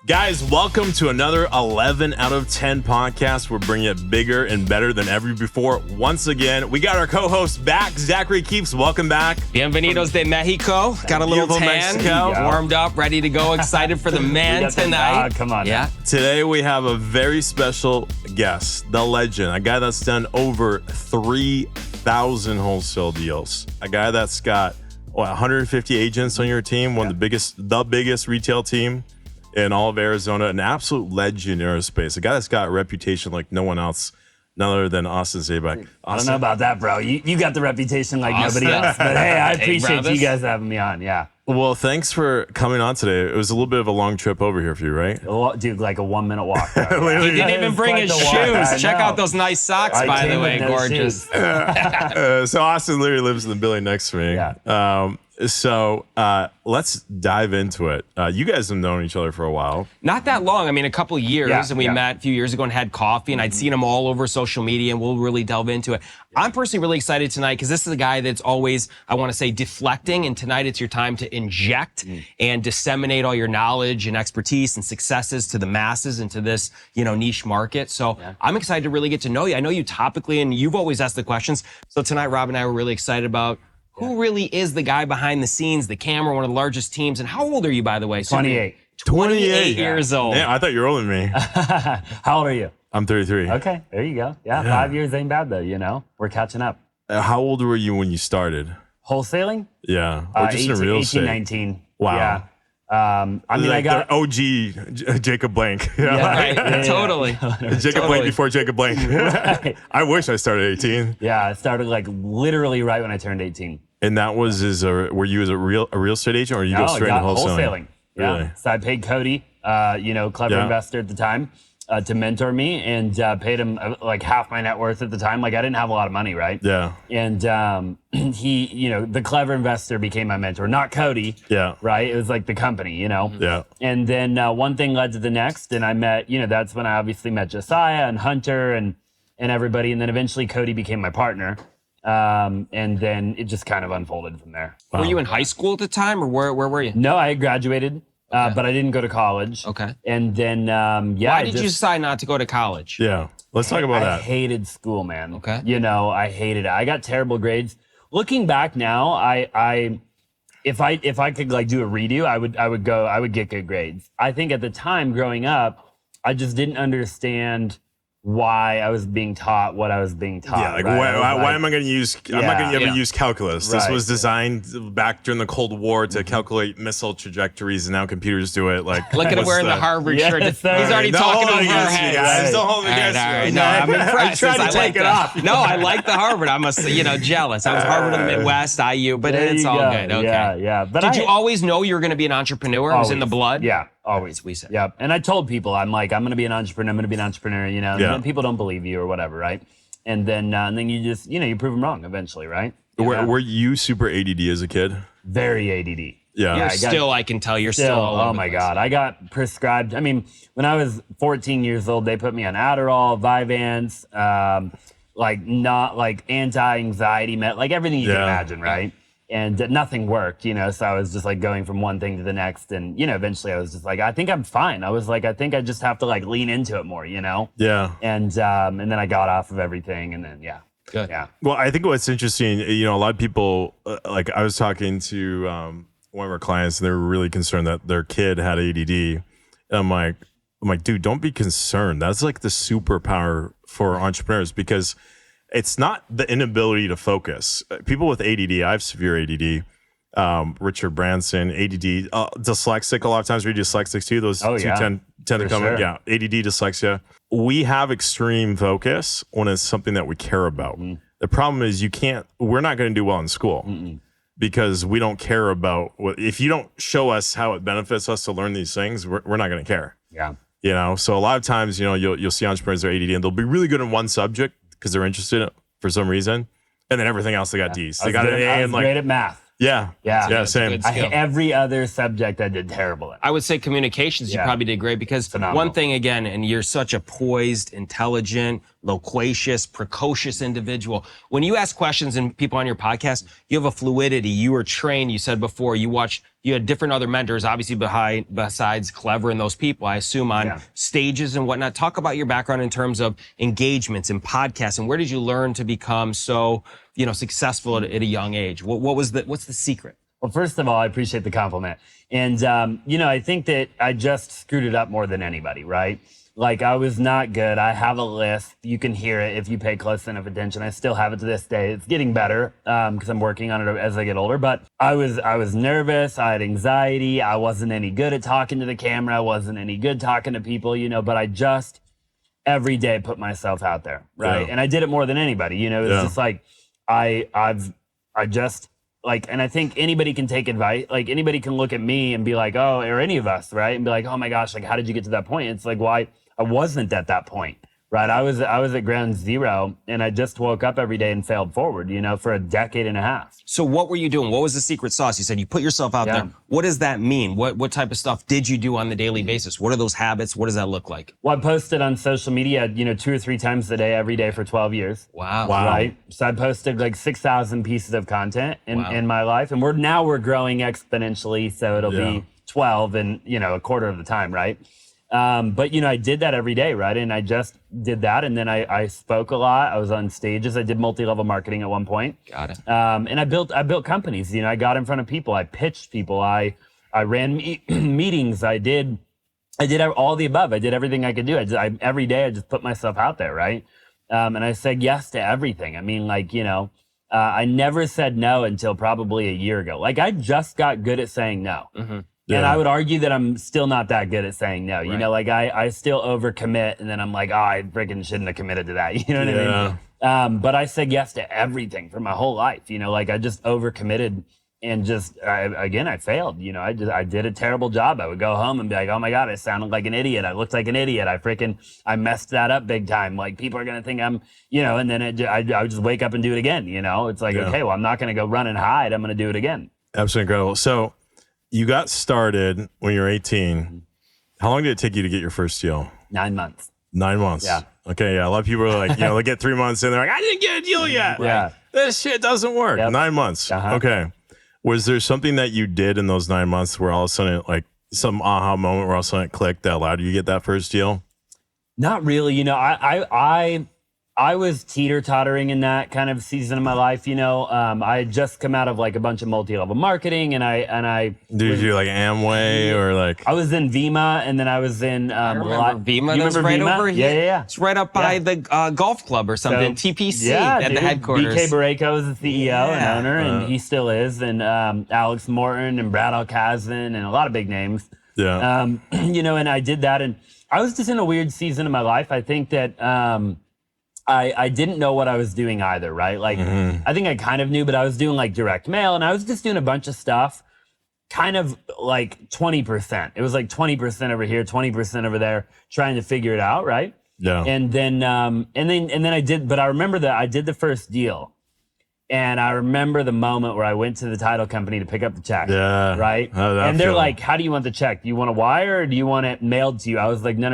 Guys, welcome to another 11 out of 10 podcast. We're bringing it bigger and better than ever before. Once again, we got our co-host back, Zachary Keeps. Welcome back. Bienvenidos de Mexico. Got a little tan, warmed up, ready to go, excited for the man tonight. Come on. Yeah. Today we have a very special guest, the legend, a guy that's done over 3,000 wholesale deals, a guy that's got 150 agents on your team, one of the biggest retail team in all of Arizona, an absolute legend in aerospace, a guy that's got a reputation like no one else, none other than Austin Zaback. I don't know about that, bro. You got the reputation like nobody else. But hey, I appreciate you guys having me on. Yeah. Well, thanks for coming on today. It was a little bit of a long trip over here for you, right? Dude, like a 1 minute walk. He didn't even bring his shoes. Check out those nice socks, by the way. Gorgeous. So Austin literally lives in the building next to me. Yeah. So let's dive into it. You guys have known each other for a while. Not that long. I mean, a couple of years, and we met a few years ago and had coffee, and I'd seen him all over social media, and we'll really delve into it. I'm personally really excited tonight because this is a guy that's always, I want to say, deflecting, and tonight it's your time to inject and disseminate all your knowledge and expertise and successes to the masses and to this, niche market. So I'm excited to really get to know you. I know you topically, and you've always asked the questions. So tonight, Rob and I were really excited about who really is the guy behind the scenes, the camera, one of the largest teams. And how old are you, by the way? 28. 28 years old. Yeah, I thought you were older than me. How old are you? I'm 33. Okay, there you go. Yeah, 5 years ain't bad though, We're catching up. How old were you when you started? Wholesaling? Yeah. Or just in real estate? 19. Wow. Yeah. I got OG Jacob Blank. Totally. Jacob Blank before Jacob Blank. Right. I wish I started at 18. Yeah, I started like literally right when I turned 18. And that was were you as a real estate agent, or you go straight into wholesaling? Yeah. Really? So I paid Cody, clever investor at the time, to mentor me, and paid him like half my net worth at the time. Like I didn't have a lot of money, right? Yeah. And he, the clever investor became my mentor, not Cody. Yeah. Right. It was like the company, Yeah. And then one thing led to the next, and I met, that's when I obviously met Josiah and Hunter and everybody, and then eventually Cody became my partner. And then it just kind of unfolded from there. Wow. Were you in high school at the time, or where were you? No, I had graduated, but I didn't go to college. Okay. And then, Why did you decide not to go to college? Yeah. Let's talk about that. I hated school, man. Okay. I hated it. I got terrible grades. Looking back now, if I could like do a redo, I would get good grades. I think at the time growing up, I just didn't understand why I was being taught what I was being taught. Yeah, like, right? why am I going to use? I'm not going to ever use calculus. This was designed back during the Cold War to calculate missile trajectories, and now computers do it. Like, look at him wearing the Harvard shirt. He's already talking over our heads. Guys, don't hold it against me. No, I'm impressed. I tried to take it off. No, I like the Harvard. I'm jealous. I was Harvard in the Midwest, IU, but it's all good. Okay. Yeah. But did you always know you were going to be an entrepreneur? It was in the blood? Yeah. Always. We said. Yeah. And I told people, I'm going to be an entrepreneur. I'm going to be an entrepreneur, And then people don't believe you or whatever, right? And then you just, you prove them wrong eventually, right? Were you super ADD as a kid? Very ADD. Yeah. I can tell you're still all over oh my God. I got prescribed. I mean, when I was 14 years old, they put me on Adderall, Vyvanse, anti-anxiety, like everything you can imagine, right? And nothing worked, so I was just like going from one thing to the next. And, eventually I was just like, I think I'm fine. I was like, I think I just have to like lean into it more, Yeah. And then I got off of everything, and then, Good. Yeah. Well, I think what's interesting, a lot of people, like I was talking to one of our clients, and they were really concerned that their kid had ADD. And I'm like, dude, don't be concerned. That's like the superpower for entrepreneurs, because it's not the inability to focus. People with ADD, I have severe ADD. Richard Branson, ADD, dyslexic. A lot of times we're dyslexic too. Those two tend to come in. Yeah, ADD, dyslexia. We have extreme focus when it's something that we care about. The problem is we're not going to do well in school because we don't care about if you don't show us how it benefits us to learn these things, we're not going to care. Yeah. So a lot of times, you'll see entrepreneurs that are ADD and they'll be really good in one subject because they're interested in it for some reason. And then everything else, they got D's. They got an A and great at math. Yeah. Same. Every other subject I did terrible at. I would say communications, you probably did great because one thing again, and you're such a poised, intelligent, loquacious, precocious individual. When you ask questions and people on your podcast, you have a fluidity. You were trained, you said before, you had different other mentors, obviously besides Clever and those people, I assume on stages and whatnot. Talk about your background in terms of engagements and podcasts and where did you learn to become so, successful at a young age? What's the secret? Well, first of all, I appreciate the compliment. And, I think that I just screwed it up more than anybody, right? Like I was not good. I have a list. You can hear it if you pay close enough attention. I still have it to this day. It's getting better because I'm working on it as I get older. But I was nervous. I had anxiety. I wasn't any good at talking to the camera. I wasn't any good talking to people, but I just every day put myself out there, right? And I did it more than anybody. It's just like and I think anybody can take advice. Like anybody can look at me and be like, oh, or any of us, right? And be like, oh my gosh, like how did you get to that point? It's like, why? I wasn't at that point, right? I was at ground zero and I just woke up every day and failed forward, for a decade and a half. So what were you doing? What was the secret sauce? You said you put yourself out there. What does that mean? What type of stuff did you do on the daily basis? What are those habits? What does that look like? Well, I posted on social media, 2 or 3 times a day, every day for 12 years. Wow. Right? So I posted like 6,000 pieces of content in my life. And we're growing exponentially. So it'll be 12 in, a quarter of the time, right? But I did that every day, right? And I just did that. And then I spoke a lot. I was on stages. I did multi-level marketing at one point. Got it. And I built companies. I got in front of people. I pitched people. I ran meetings. I did all the above. I did everything I could do. Every day I just put myself out there, right? And I said yes to everything. I mean, I never said no until probably a year ago. Like I just got good at saying no. Mm-hmm. Yeah. And I would argue that I'm still not that good at saying no. Right. I still overcommit and then I'm like, oh, I freaking shouldn't have committed to that. You know what I mean? But I said yes to everything for my whole life. I just overcommitted and I failed. I did a terrible job. I would go home and be like, oh my God, I sounded like an idiot. I looked like an idiot. I messed that up big time. Like people are going to think I'm, and then I would just wake up and do it again. It's like, okay, well, I'm not going to go run and hide. I'm going to do it again. Absolutely incredible. So, you got started when you were 18. How long did it take you to get your first deal? 9 months. 9 months. Yeah. Okay. Yeah. A lot of people are like, they get 3 months in. They're like, I didn't get a deal yet. Yeah. This shit doesn't work. Yep. 9 months. Uh-huh. Okay. Was there something that you did in those 9 months where all of a sudden, like some aha moment where all of a sudden it clicked that allowed you to get that first deal? Not really. I was teeter-tottering in that kind of season of my life. I had just come out of like a bunch of multi-level marketing, and I did you do like Amway or like? I was in Vima, and then I was in. I remember Vima. That was right Vima? over here. Yeah. It's right up by the golf club or something. So, TPC at the headquarters. BK Barreco was the CEO and owner, and he still is. And Alex Morton and Brad Alcazan and a lot of big names. Yeah. And I did that, and I was just in a weird season of my life. I think that. I didn't know what I was doing either, right? Like, I think I kind of knew, but I was doing like direct mail and I was just doing a bunch of stuff, kind of like 20%. It was like 20% over here, 20% over there, trying to figure it out, right? Yeah. And then I did, but I remember that I did the first deal. And I remember the moment where I went to the title company to pick up the check. Yeah. Right? And they're like, how do you want the check? Do you want a wire or do you want it mailed to you? I was like, no.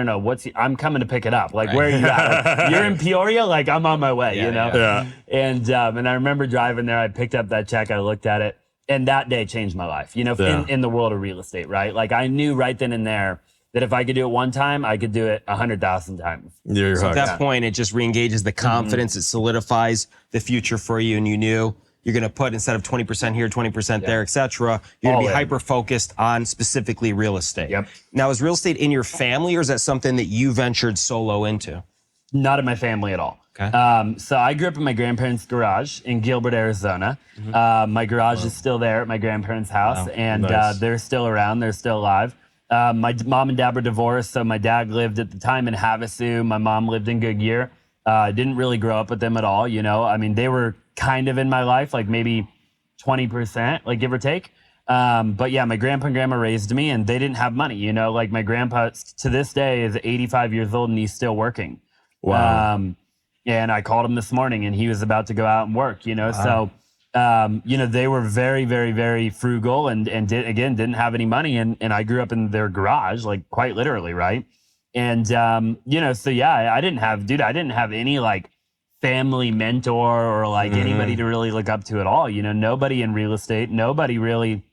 I'm coming to pick it up. Like, where are you at? Like, you're in Peoria? Like, I'm on my way, Yeah. And I remember driving there. I picked up that check. I looked at it. And that day changed my life, in the world of real estate, right? Like, I knew right then and there that if I could do it one time, I could do it 100,000 times. So at that point, it just re-engages the confidence. It solidifies the future for you. And you knew you're going to put, instead of 20% here, 20% there, et cetera, you're going to be hyper-focused on specifically real estate. Yep. Now, is real estate in your family or is that something that you ventured solo into? Not in my family at all. Okay. So I grew up in my grandparents' garage in Gilbert, Arizona. My garage is still there at my grandparents' house, and they're still around. They're still alive. My mom and dad were divorced, so my dad lived at the time in Havasu. My mom lived in Goodyear. I didn't really grow up with them at all, I mean, they were kind of in my life, like maybe 20%, like give or take. But yeah, my grandpa and grandma raised me, and they didn't have money, like my grandpa to this day is 85 years old and he's still working. Wow. And I called him this morning and he was about to go out and work, so they were very, very, very frugal and didn't have any money. And I grew up in their garage, like quite literally. Right. And, so yeah, I didn't have any like family mentor or like anybody to really look up to at all. Nobody in real estate, nobody really.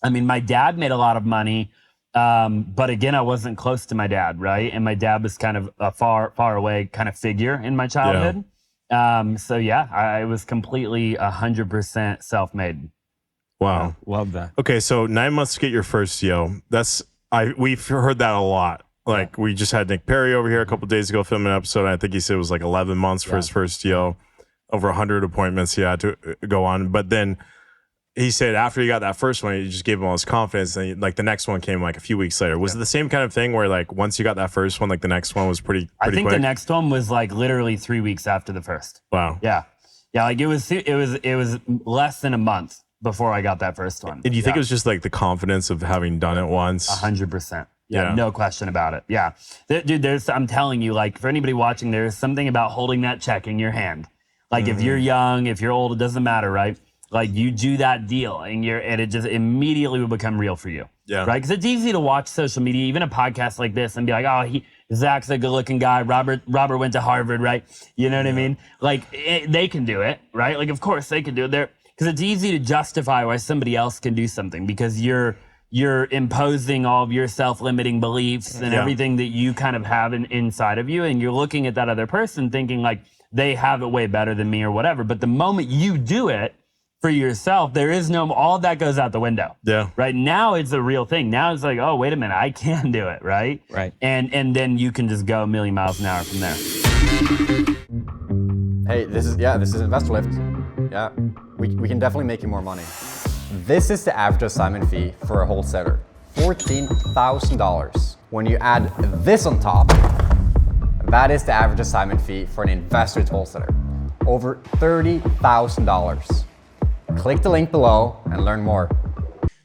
I mean, my dad made a lot of money. But again, I wasn't close to my dad. Right. And my dad was kind of a far, far away kind of figure in my childhood. So yeah, I was completely 100% self-made. Wow. Love that. Okay. So 9 months to get your first deal. We've heard that a lot. Like we just had Nick Perry over here a couple of days ago filming an episode. I think he said it was like 11 months for his first deal, over 100 appointments he had to go on. But then he said after he got that first one, he just gave him all his confidence. And like the next one came like a few weeks later. Was it the same kind of thing where like once you got that first one, like the next one was pretty I think quick? The next one was like literally 3 weeks after the first. Wow. Yeah. Yeah. Like it was less than a month before I got that first one. And do you think it was just like the confidence of having done it once? 100%. Yeah. No question about it. Yeah. Dude, I'm telling you, like for anybody watching, there's something about holding that check in your hand. Like if you're young, if you're old, it doesn't matter, right? Like you do that deal and it just immediately will become real for you. Yeah. Right. Because it's easy to watch social media, even a podcast like this, and be like, oh, Zach's a good looking guy. Robert went to Harvard, right? You know what I mean? Like they can do it, right? Like, of course they can do it there because it's easy to justify why somebody else can do something because you're imposing all of your self-limiting beliefs and everything that you kind of have inside of you. And you're looking at that other person thinking like they have it way better than me or whatever. But the moment you do it for yourself, there is all of that goes out the window. Yeah. Right now it's a real thing. Now it's like, oh, wait a minute, I can do it. Right. Right. And then you can just go a million miles an hour from there. Hey, this is Investorlift. Yeah, we can definitely make you more money. This is the average assignment fee for a wholesaler, $14,000. When you add this on top, that is the average assignment fee for an investor's wholesaler, over $30,000. Click the link below and learn more.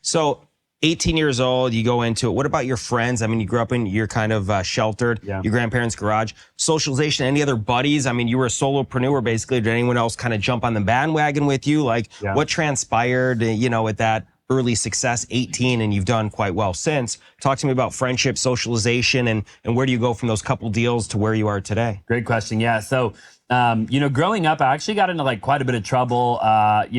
So 18 years old, you go into it. What about your friends? I mean, you grew up you're kind of sheltered, your grandparents' garage. Socialization, any other buddies? I mean, you were a solopreneur basically. Did anyone else kind of jump on the bandwagon with you? Like what transpired, at that early success, 18, and you've done quite well since. Talk to me about friendship, socialization, and where do you go from those couple deals to where you are today? Great question. Yeah. So, growing up, I actually got into like quite a bit of trouble. Not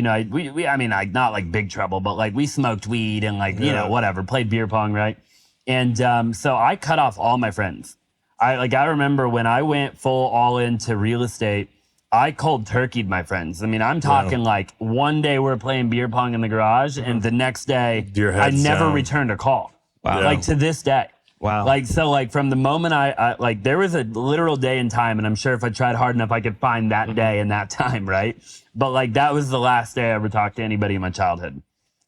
like big trouble, but like we smoked weed and like, whatever, played beer pong. Right. And, so I cut off all my friends. I remember when I went full all into real estate, I cold turkeyed my friends. I mean, I'm talking like one day we're playing beer pong in the garage and the next day I never returned a call. Wow. Like to this day. Wow. Like, so like from the moment I like there was a literal day and time, and I'm sure if I tried hard enough, I could find that day and that time. Right. But like, that was the last day I ever talked to anybody in my childhood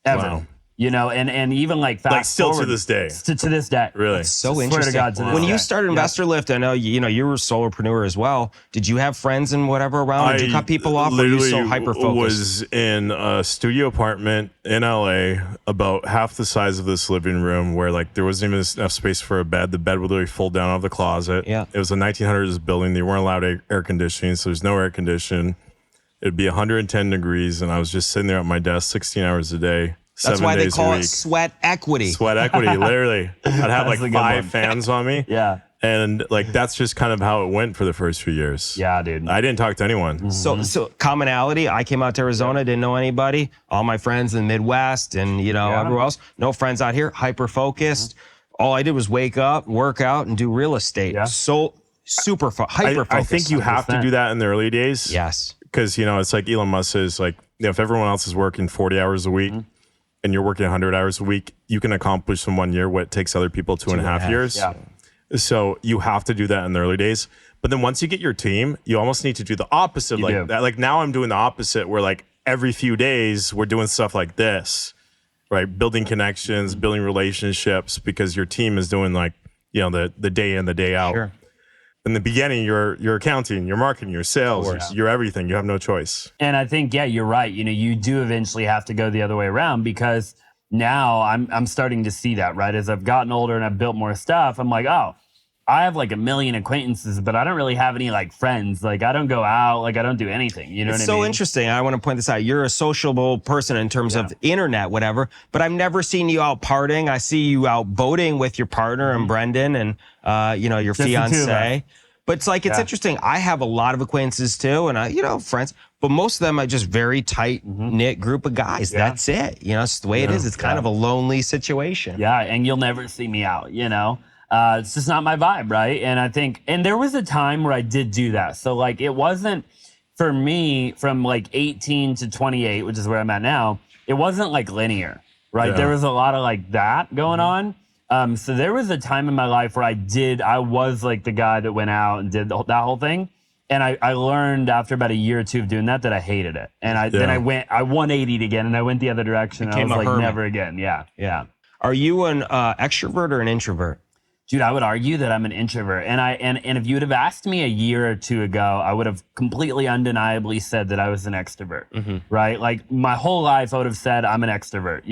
ever. Wow. And even like fast like still forward, to this day. To this day. Really? That's so Swear interesting. to God, to this when day. you started Investorlift, I know you were a solopreneur as well. Did you have friends and whatever around? Did you cut people off? Or were you so hyper focused? Was in a studio apartment in LA, about half the size of this living room, where like there wasn't even enough space for a bed. The bed would literally fold down out of the closet. Yeah. It was a 1900s building. They weren't allowed air conditioning, so there's no air conditioning. It'd be 110 degrees, and I was just sitting there at my desk 16 hours a day. That's why they call it sweat equity. Sweat equity, literally. I'd have like 5 fans on me. Yeah. And like that's just kind of how it went for the first few years. Yeah, dude. I didn't talk to anyone. Mm-hmm. So commonality, I came out to Arizona, didn't know anybody. All my friends in the Midwest and everywhere else. No friends out here, hyper focused. All I did was wake up, work out, and do real estate. Yeah. So hyper focused. I think you have to do that in the early days. Yes. Because it's like Elon Musk says, like, if everyone else is working 40 hours a week, and you're working 100 hours a week, you can accomplish in 1 year what it takes other people 2.5 years. Yeah. So you have to do that in the early days. But then once you get your team, you almost need to do the opposite. That. Like now I'm doing the opposite where like every few days we're doing stuff like this, right? Building connections, building relationships, because your team is doing like, the day in, the day out. Sure. In the beginning, you're accounting, you're marketing, you're sales, you're everything. You have no choice. And I think, you're right. You do eventually have to go the other way around, because now I'm starting to see that, right? As I've gotten older and I've built more stuff, I'm like, oh, I have like a million acquaintances, but I don't really have any like friends. Like I don't go out, like I don't do anything. You know It's what I so mean? interesting. I want to point this out. You're a sociable person in terms of internet, whatever, but I've never seen you out partying. I see you out boating with your partner and Brendan and, your Just the two of us. fiance. But it's like, it's interesting. I have a lot of acquaintances too, and friends, but most of them are just very tight knit group of guys. Yeah. That's it. It's the way it is. It's kind of a lonely situation. Yeah, and you'll never see me out, It's just not my vibe, right? And I think, and there was a time where I did do that. So like, it wasn't for me from like 18 to 28, which is where I'm at now. It wasn't like linear, right? Yeah. There was a lot of like that going on. So there was a time in my life where I was like the guy that went out and did that whole thing. And I learned after about a year or two of doing that I hated it. And then I 180'd again and I went the other direction. And I Became was a like, hermit. never again. Yeah. Are you an extrovert or an introvert? Dude, I would argue that I'm an introvert. And if you would have asked me a year or two ago, I would have completely undeniably said that I was an extrovert, right? Like my whole life, I would have said I'm an extrovert,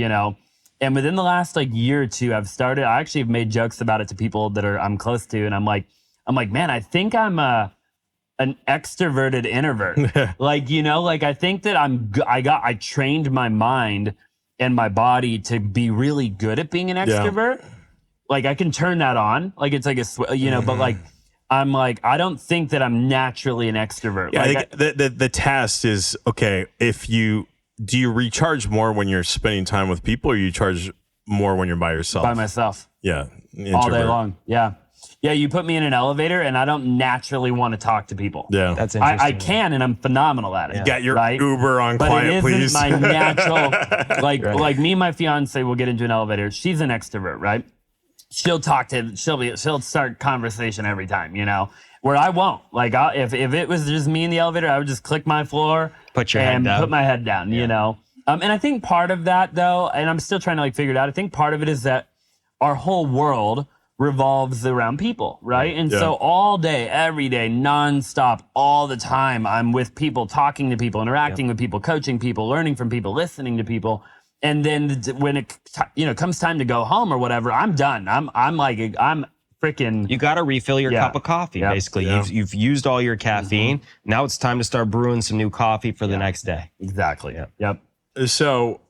And within the last like year or two, I actually have made jokes about it to people that I'm close to. And I'm like, man, I think I'm an extroverted introvert. I think that I trained my mind and my body to be really good at being an extrovert. Yeah. Like I can turn that on, like it's like but like I'm like I don't think that I'm naturally an extrovert. Yeah, like I think the test is okay. Do you recharge more when you're spending time with people, or you charge more when you're by yourself? By myself. Yeah, all day long. Yeah. You put me in an elevator, and I don't naturally want to talk to people. Yeah, that's interesting. I can, and I'm phenomenal at it. You got your right? Uber on but quiet, it isn't please. my natural. Like me and my fiance will get into an elevator. She's an extrovert, right? She'll start conversation every time, where I won't. Like if it was just me in the elevator, I would just click my floor, put my head down, And I think part of that though, and I'm still trying to like figure it out. I think part of it is that our whole world revolves around people, right? And so all day, every day, nonstop, all the time, I'm with people, talking to people, interacting with people, coaching people, learning from people, listening to people. And then when it comes time to go home or whatever, I'm done. I'm freaking. You got to refill your cup of coffee. Basically, you've used all your caffeine. Now it's time to start brewing some new coffee for the next day. Exactly. Yep. So,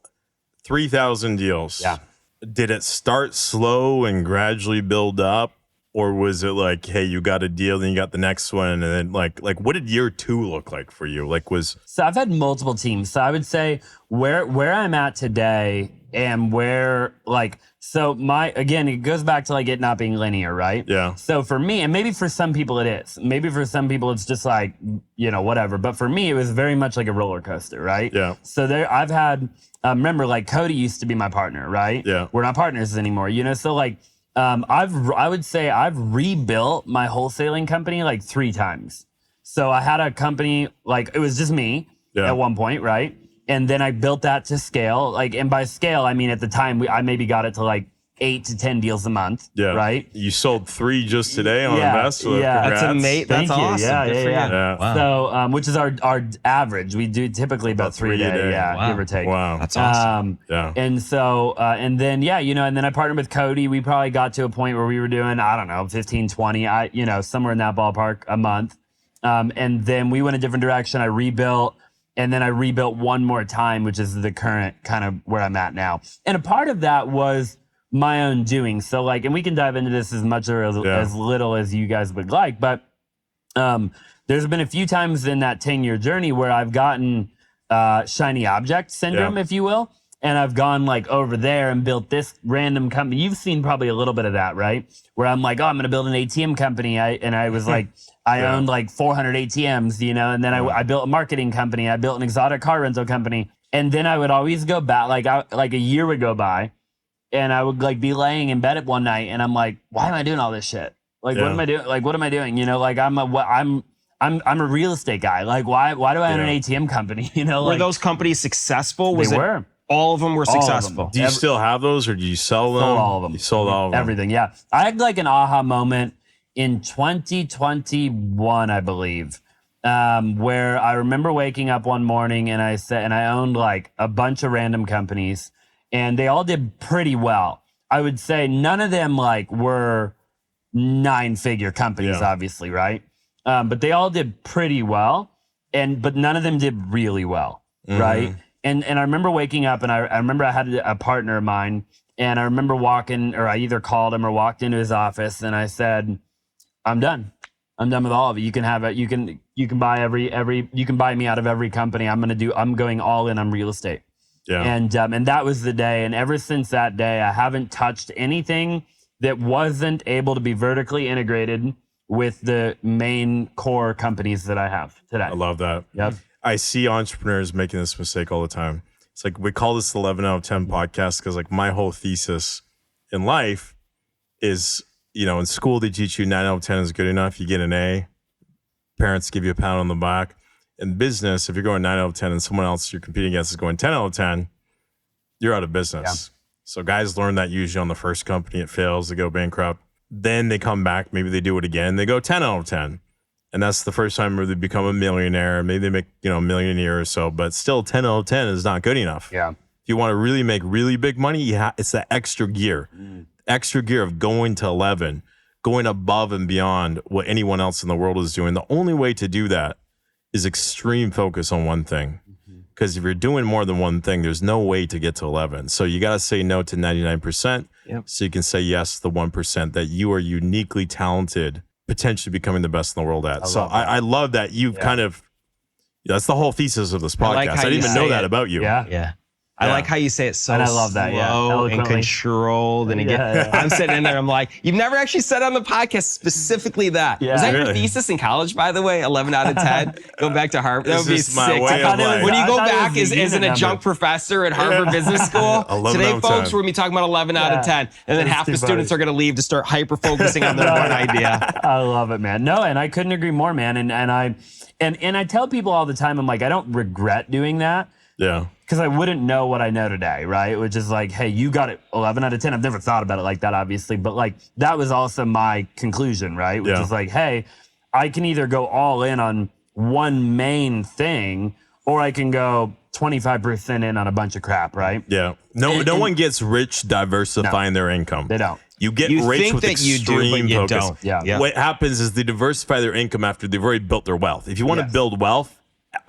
3,000 deals. Yeah. Did it start slow and gradually build up, or was it like, hey, you got a deal, then you got the next one, and then like what did year 2 look like for you? So I've had multiple teams. So I would say where I'm at today and where again, it goes back to like it not being linear, right? Yeah. So for me, and maybe for some people it is. Maybe for some people it's just like, whatever. But for me, it was very much like a roller coaster, right? Yeah. So I've had, remember like Cody used to be my partner, right? Yeah. We're not partners anymore, So like, I would say I've rebuilt my wholesaling company like 3 times. So I had a company, like it was just me at one point, right? And then I built that to scale. And by scale, I mean at the time I maybe got it to like 8 to 10 deals a month. Yeah. Right. You sold 3 just today on Investorlift. Yeah. That's amazing. That's awesome. Yeah. Wow. So, which is our average. We do typically about 3 a day. Yeah. Wow. Give or take. Wow. That's awesome. Yeah. And so, and then, and then I partnered with Cody. We probably got to a point where we were doing, I don't know, 15, 20, somewhere in that ballpark a month. And then we went a different direction. I rebuilt. And then I rebuilt one more time, which is the current kind of where I'm at now. And a part of that was my own doing. So and we can dive into this as much or as little as you guys would like. But there's been a few times in that 10-year journey where I've gotten shiny object syndrome, if you will. And I've gone over there and built this random company. You've seen probably a little bit of that, right? Where I'm like, I'm going to build an ATM company. I was like, I owned 400 ATMs, and then I built a marketing company. I built an exotic car rental company. And then I would always go back, like a year would go by and I would be laying in bed at one night and I'm like, why am I doing all this shit? What am I doing? What am I doing? I'm a real estate guy. Why do I own an ATM company? Were those companies successful? They were. All of them were successful. Do you still have those, or do you sell them? Sold all of them. You sold all of them. Everything, yeah. I had an aha moment in 2021, I believe, where I remember waking up one morning and I owned a bunch of random companies, and they all did pretty well. I would say none of them were 9-figure companies, obviously, right? But they all did pretty well, but none of them did really well, right? And I remember waking up, and I remember I had a partner of mine, and I remember walking, or I either called him or walked into his office, and I said, I'm done. I'm done with all of it. You can have it. You can buy you can buy me out of every company. I'm going all in on real estate. Yeah. And that was the day. And ever since that day, I haven't touched anything that wasn't able to be vertically integrated with the main core companies that I have today. I love that. Yep. I see entrepreneurs making this mistake all the time. It's like, we call this 11 out of 10 podcast because like my whole thesis in life is, in school they teach you 9 out of 10 is good enough. You get an A. Parents give you a pat on the back. In business, if you're going 9 out of 10 and someone else you're competing against is going 10 out of 10, you're out of business. Yeah. So guys learn that usually on the first company. It fails, they go bankrupt. Then they come back, maybe they do it again. They go 10 out of 10. And that's the first time where they become a millionaire. Maybe they make, $1 million a year or so, but still 10 out of 10 is not good enough. Yeah. If you want to really make really big money, it's that extra gear. Extra gear of going to 11, going above and beyond what anyone else in the world is doing. The only way to do that is extreme focus on one thing. Because if you're doing more than one thing, there's no way to get to 11. So you got to say no to 99%. So you can say yes to the 1% that you are uniquely talented, potentially becoming the best in the world at. I love that you've kind of, that's the whole thesis of this podcast. I didn't even know that about you. Yeah. I like how you say it so and I love that, slow and controlled. And again, I'm sitting in there, I'm like, you've never actually said on the podcast specifically that. Was that your thesis in college, by the way? 11 out of 10? Go back to Harvard. That would be sick. When you go back as an adjunct professor at Harvard Business School, today, folks, we're going to be talking about 11 out of 10. And then half the students are going to leave to start hyper-focusing on their one idea. I love it, man. No, and I couldn't agree more, man. And I tell people all the time, I'm like, I don't regret doing that. Yeah. Because I wouldn't know what I know today, right? Which is like, hey, you got it 11 out of 10. I've never thought about it like that, obviously. But like, that was also my conclusion, right? Which is like, hey, I can either go all in on one main thing, or I can go 25% in on a bunch of crap, right? Yeah. No one gets rich diversifying their income. They don't. You get rich with extreme focus. Don't. Yeah. What happens is they diversify their income after they've already built their wealth. If you want to build wealth,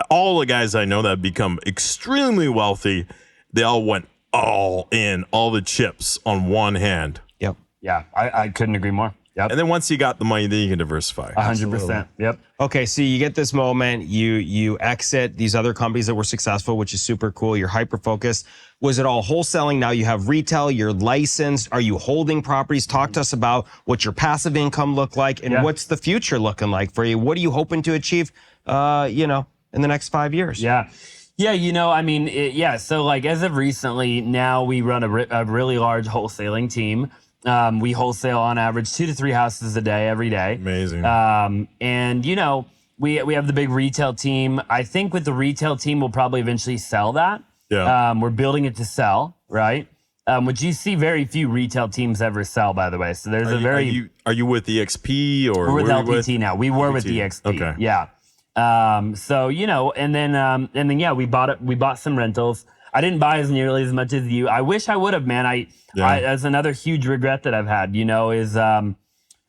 all the guys I know that have become extremely wealthy, they all went all in, all the chips on one hand. Yep. Yeah, I couldn't agree more. Yep. And then once you got the money, then you can diversify. 100%. Yep. Okay, so you get this moment, you exit these other companies that were successful, which is super cool. You're hyper-focused. Was it all wholesaling? Now you have retail, you're licensed. Are you holding properties? Talk to us about what your passive income look like and what's the future looking like for you. What are you hoping to achieve, in the next 5 years? Yeah. Yeah, so like as of recently, now we run a really large wholesaling team. We wholesale on average 2 to 3 houses a day, every day. Amazing. And we have the big retail team. I think with the retail team, we'll probably eventually sell that. Yeah. We're building it to sell, right? Which you see very few retail teams ever sell, by the way. So there's Are you with EXP or we're with LPT now? We were with EXP. Okay. Yeah. And then we bought some rentals. I didn't buy as nearly as much as you. I wish I would have, man. I that's another huge regret that I've had, is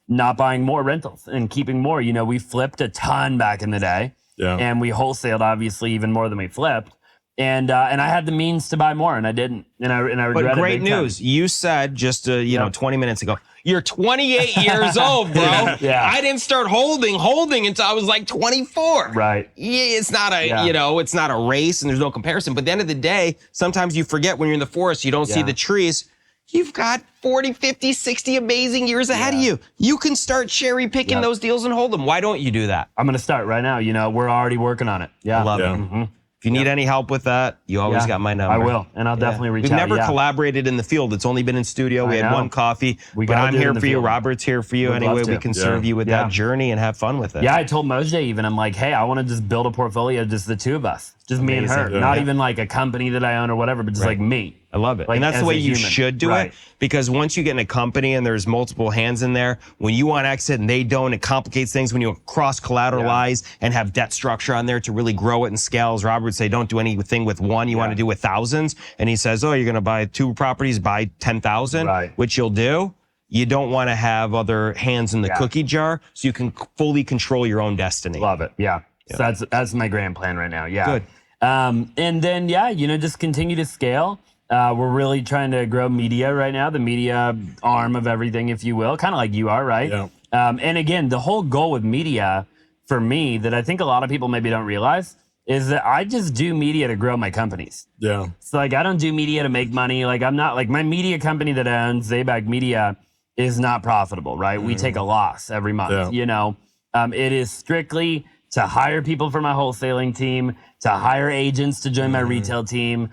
not buying more rentals and keeping more. We flipped a ton back in the day. Yeah. And we wholesaled obviously even more than we flipped. And I had the means to buy more and I didn't. And I regret it. But great news. You said just 20 minutes ago, you're 28 years old, bro. I didn't start holding until I was like 24. Right. Yeah, it's not it's not a race and there's no comparison. But at the end of the day, sometimes you forget when you're in the forest, you don't see the trees. You've got 40, 50, 60 amazing years ahead of you. You can start cherry picking those deals and hold them. Why don't you do that? I'm going to start right now. We're already working on it. Yeah. I love it. Mm-hmm. If you need any help with that, you always got my number. I will, and I'll definitely reach out. We've never collaborated in the field. It's only been in studio. We had one coffee, but I'm here for you. Robert's here for you. Anyway, we can serve you with that journey and have fun with it. Yeah, I told Mojay even, I'm like, hey, I want to just build a portfolio, just the two of us. Just me and her. Not even like a company that I own or whatever, but just like me. I love it. Like, and that's the way you should do it, because once you get in a company and there's multiple hands in there, when you want to exit and they don't, it complicates things. When you cross-collateralize and have debt structure on there to really grow it and scale, as Robert would say, don't do anything with one. You want to do with thousands. And he says, oh, you're going to buy 2 properties, buy 10,000, which you'll do. you don't want to have other hands in the cookie jar, so you can fully control your own destiny. Love it. Yeah. So that's my grand plan right now. Yeah. Good. And then, just continue to scale. We're really trying to grow media right now, the media arm of everything, if you will, kind of like you are, right? Yeah. And again, the whole goal with media for me that I think a lot of people maybe don't realize is that I just do media to grow my companies. Yeah. So like, I don't do media to make money. Like I'm not like my media company that I own, Zaback Media, is not profitable, right? We take a loss every month, it is strictly to hire people for my wholesaling team, to hire agents to join my retail team,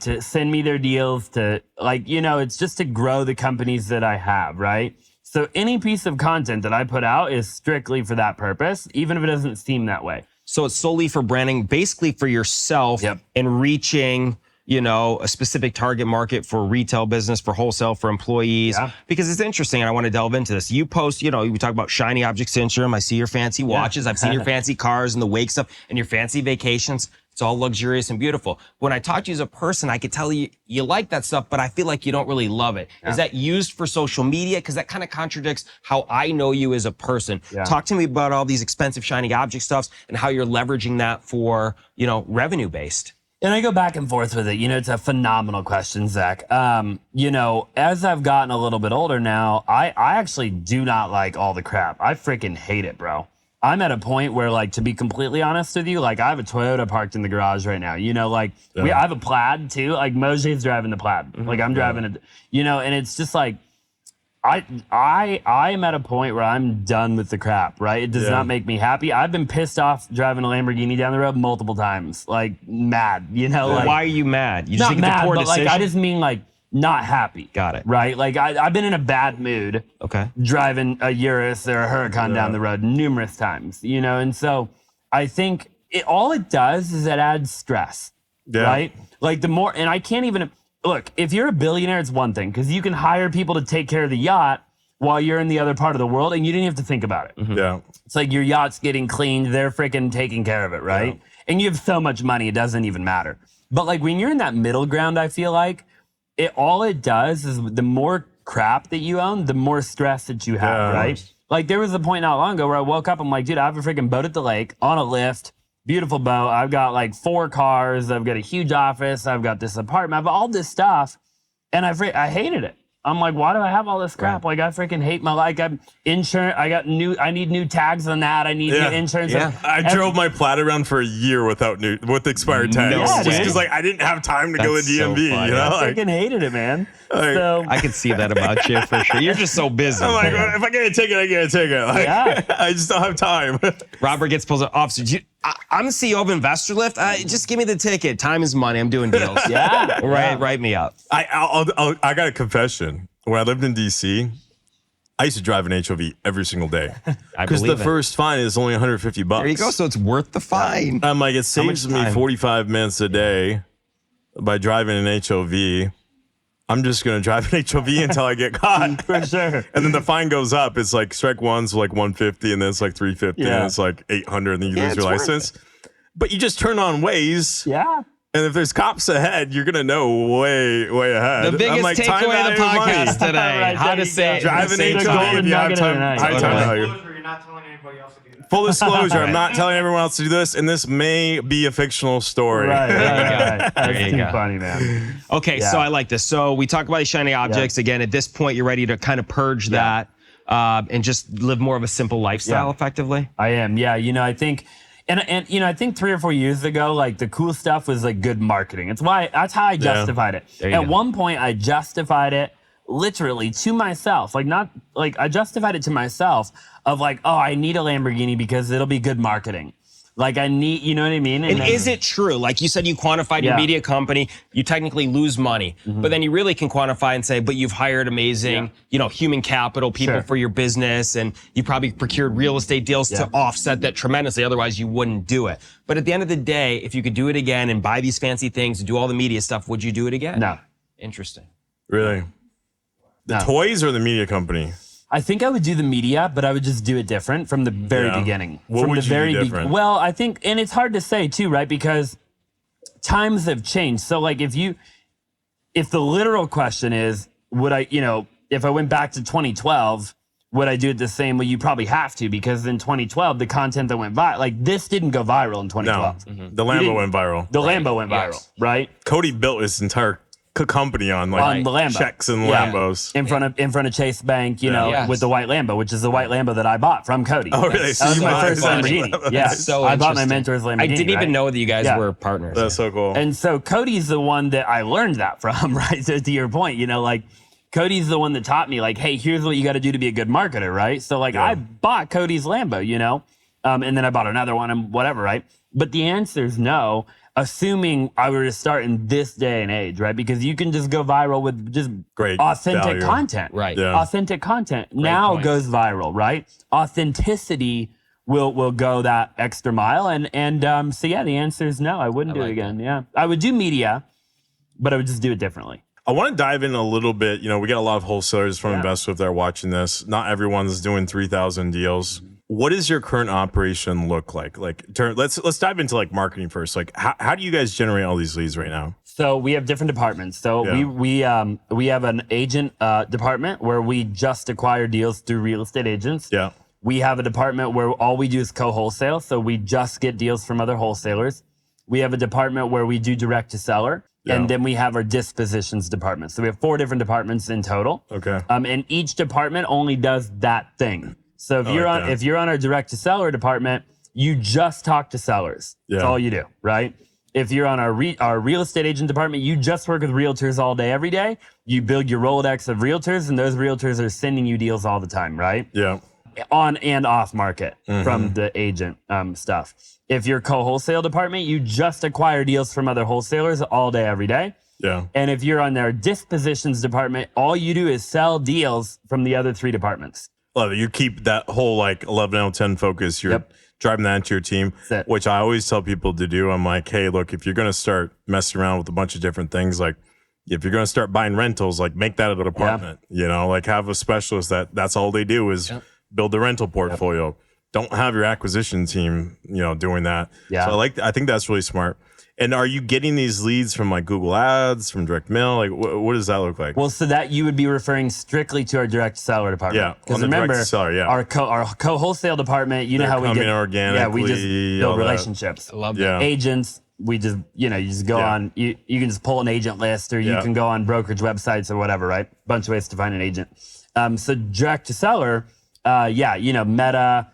to send me their deals, to it's just to grow the companies that I have, right? So any piece of content that I put out is strictly for that purpose, even if it doesn't seem that way. So it's solely for branding, basically for yourself and reaching, a specific target market for retail business, for wholesale, for employees. Yeah. Because it's interesting, and I want to delve into this. You post, we talk about shiny object syndrome. I see your fancy watches. I've seen your fancy cars and the wake stuff and your fancy vacations. It's all luxurious and beautiful. When I talk to you as a person, I could tell you like that stuff, but I feel like you don't really love it. Yeah. Is that used for social media? Because that kind of contradicts how I know you as a person. Yeah. Talk to me about all these expensive shiny object stuffs and how you're leveraging that for, revenue based. And I go back and forth with it. It's a phenomenal question, Zach. As I've gotten a little bit older now, I actually do not like all the crap. I freaking hate it, bro. I'm at a point where, to be completely honest with you, I have a Toyota parked in the garage right now. I have a Plaid too. Moshe's driving the Plaid. I'm driving it. And it's just I'm at a point where I'm done with the crap, right? It does not make me happy. I've been pissed off driving a Lamborghini down the road multiple times, mad, why are you mad? You just not think mad, it's a poor but decision? I just mean not happy. Got it. Right? I've been in a bad mood. Okay. Driving a Urus or a Huracan down the road numerous times, and so I think all it does is it adds stress, right? The more, and I can't even, look, if you're a billionaire, it's one thing, because you can hire people to take care of the yacht while you're in the other part of the world and you didn't have to think about it. Mm-hmm. Yeah. It's your yacht's getting cleaned, they're freaking taking care of it, right? Yeah. And you have so much money, it doesn't even matter. But when you're in that middle ground, I feel all it does is the more crap that you own, the more stress that you have, right? There was a point not long ago where I woke up, I'm like, dude, I have a freaking boat at the lake on a lift, beautiful boat. I've got 4 cars. I've got a huge office. I've got this apartment. I have all this stuff. And I hated it. I'm like, why do I have all this crap? I freaking hate my life. I'm insurance. I need new tags on that. I need new insurance. Yeah. I drove my Plaid around for a year with expired tags. Just because I didn't have time to go to DMV. I freaking hated it, man. So I can see that about you for sure. You're just so busy. I'm like, if I get a ticket, I get a ticket. I just don't have time. Robert gets pulled officer. I'm the CEO of Investorlift. Just give me the ticket. Time is money. I'm doing deals. Write me up. I got a confession. When I lived in DC, I used to drive an HOV every single day. Because the first fine is only $150. There you go. So it's worth the fine. I'm like, it saves me 45 minutes a day by driving an HOV. I'm just going to drive an HOV until I get caught. For sure. And then the fine goes up. It's strike one's $150, and then it's $350, and it's $800, and then you lose your license. But you just turn on Waze. Yeah. And if there's cops ahead, you're going to know way ahead. The biggest takeaway of the podcast today. How to say drive an HOV if you have time. You're not telling anybody else to do that. Full disclosure, I'm not telling everyone else to do this, and this may be a fictional story. Right. That's too funny, man. Okay, so I like this. So we talk about these shiny objects. Again, at this point, you're ready to kind of purge that and just live more of a simple lifestyle effectively? I am, I think... And I think 3 or 4 years ago, the cool stuff was good marketing. That's how I justified it. At one point, I justified it literally to myself. I justified it to myself of I need a Lamborghini because it'll be good marketing. I need, you know what I mean? And is it true? Like you said, you quantified your media company, you technically lose money, but then you really can quantify and say, but you've hired amazing, human capital people for your business, and you probably procured real estate deals to offset that tremendously. Otherwise, you wouldn't do it. But at the end of the day, if you could do it again and buy these fancy things and do all the media stuff, would you do it again? No. Interesting. Really? The toys or the media company? I think I would do the media, but I would just do it different from the very beginning. What would you do different? Well, I think, and it's hard to say too, right? Because times have changed. So if the literal question is, would I, if I went back to 2012, would I do it the same way? You probably have to, because in 2012, the content that went viral, like this didn't go viral in 2012. No, the Lambo went viral. The Lambo went viral, right? Cody built his entire company on like On the Lambo. checks and Yeah. Lambos. In front of Chase Bank, you know, Yes. with the white Lambo, which is the white Lambo that I bought from Cody. Oh, really? That was my first Lamborghini. Yeah, So I bought my interesting. mentor's Lamborghini. I didn't even right? know that you guys Yeah. were partners. That's so cool. And so Cody's the one that I learned that from, right? So to your point, you know, like Cody's the one that taught me, like, hey, here's what you got to do to be a good marketer, right? So like I bought Cody's Lambo, you know, and then I bought another one and whatever, right? But the answer is no, assuming I were to start in this day and age, right? Because you can just go viral with just Great authentic value. content. Right. Yeah. Authentic content now point. goes viral, right? Authenticity will go that extra mile. And so yeah, the answer is no, I wouldn't do it again. Yeah. I would do media, but I would just do it differently. I want to dive in a little bit. You know, we get a lot of wholesalers from Investorlift that are watching this. Not everyone's doing 3,000 deals. What does your current operation look like? Let's dive into like marketing first. Like, how do you guys generate all these leads right now? So we have different departments. So Yeah. we have an agent department where we just acquire deals through real estate agents. Yeah. We have a department where all we do is co-wholesale. So we just get deals from other wholesalers. We have a department where we do direct to seller. Yeah. And then we have our dispositions department. So we have 4 different departments in total. Okay. And each department only does that thing. So if you're on our direct to seller department, you just talk to sellers. That's Yeah. all you do, right? If you're on our real estate agent department, you just work with realtors all day, every day. You build your Rolodex of realtors, and those realtors are sending you deals all the time, right? Yeah. On and off market Mm-hmm. from the agent stuff. If you're co-wholesale department, you just acquire deals from other wholesalers all day, every day. Yeah. And if you're on their dispositions department, all you do is sell deals from the other 3 departments. Love it. You keep that whole like 11 out of 10 focus. You're driving that into your team, That's it. which I always tell people to do. I'm like, hey, look, if you're going to start messing around with a bunch of different things, like if you're going to start buying rentals, like make that an department, you know, like have a specialist that's all they do is build the rental portfolio. Don't have your acquisition team, you know, doing that. Yeah. So I think that's really smart. And are you getting these leads from like Google Ads, from direct mail? Like what does that look like? Well, so that you would be referring strictly to our direct seller department. Yeah, Because on the remember, direct seller, our co-wholesale department, you know They're how we coming get organically, we just all build that. relationships. I love that. Yeah. Agents, we just, you just go on, you can just pull an agent list, or you Yeah. can go on brokerage websites or whatever, right? Bunch of ways to find an agent. So direct to seller, Meta,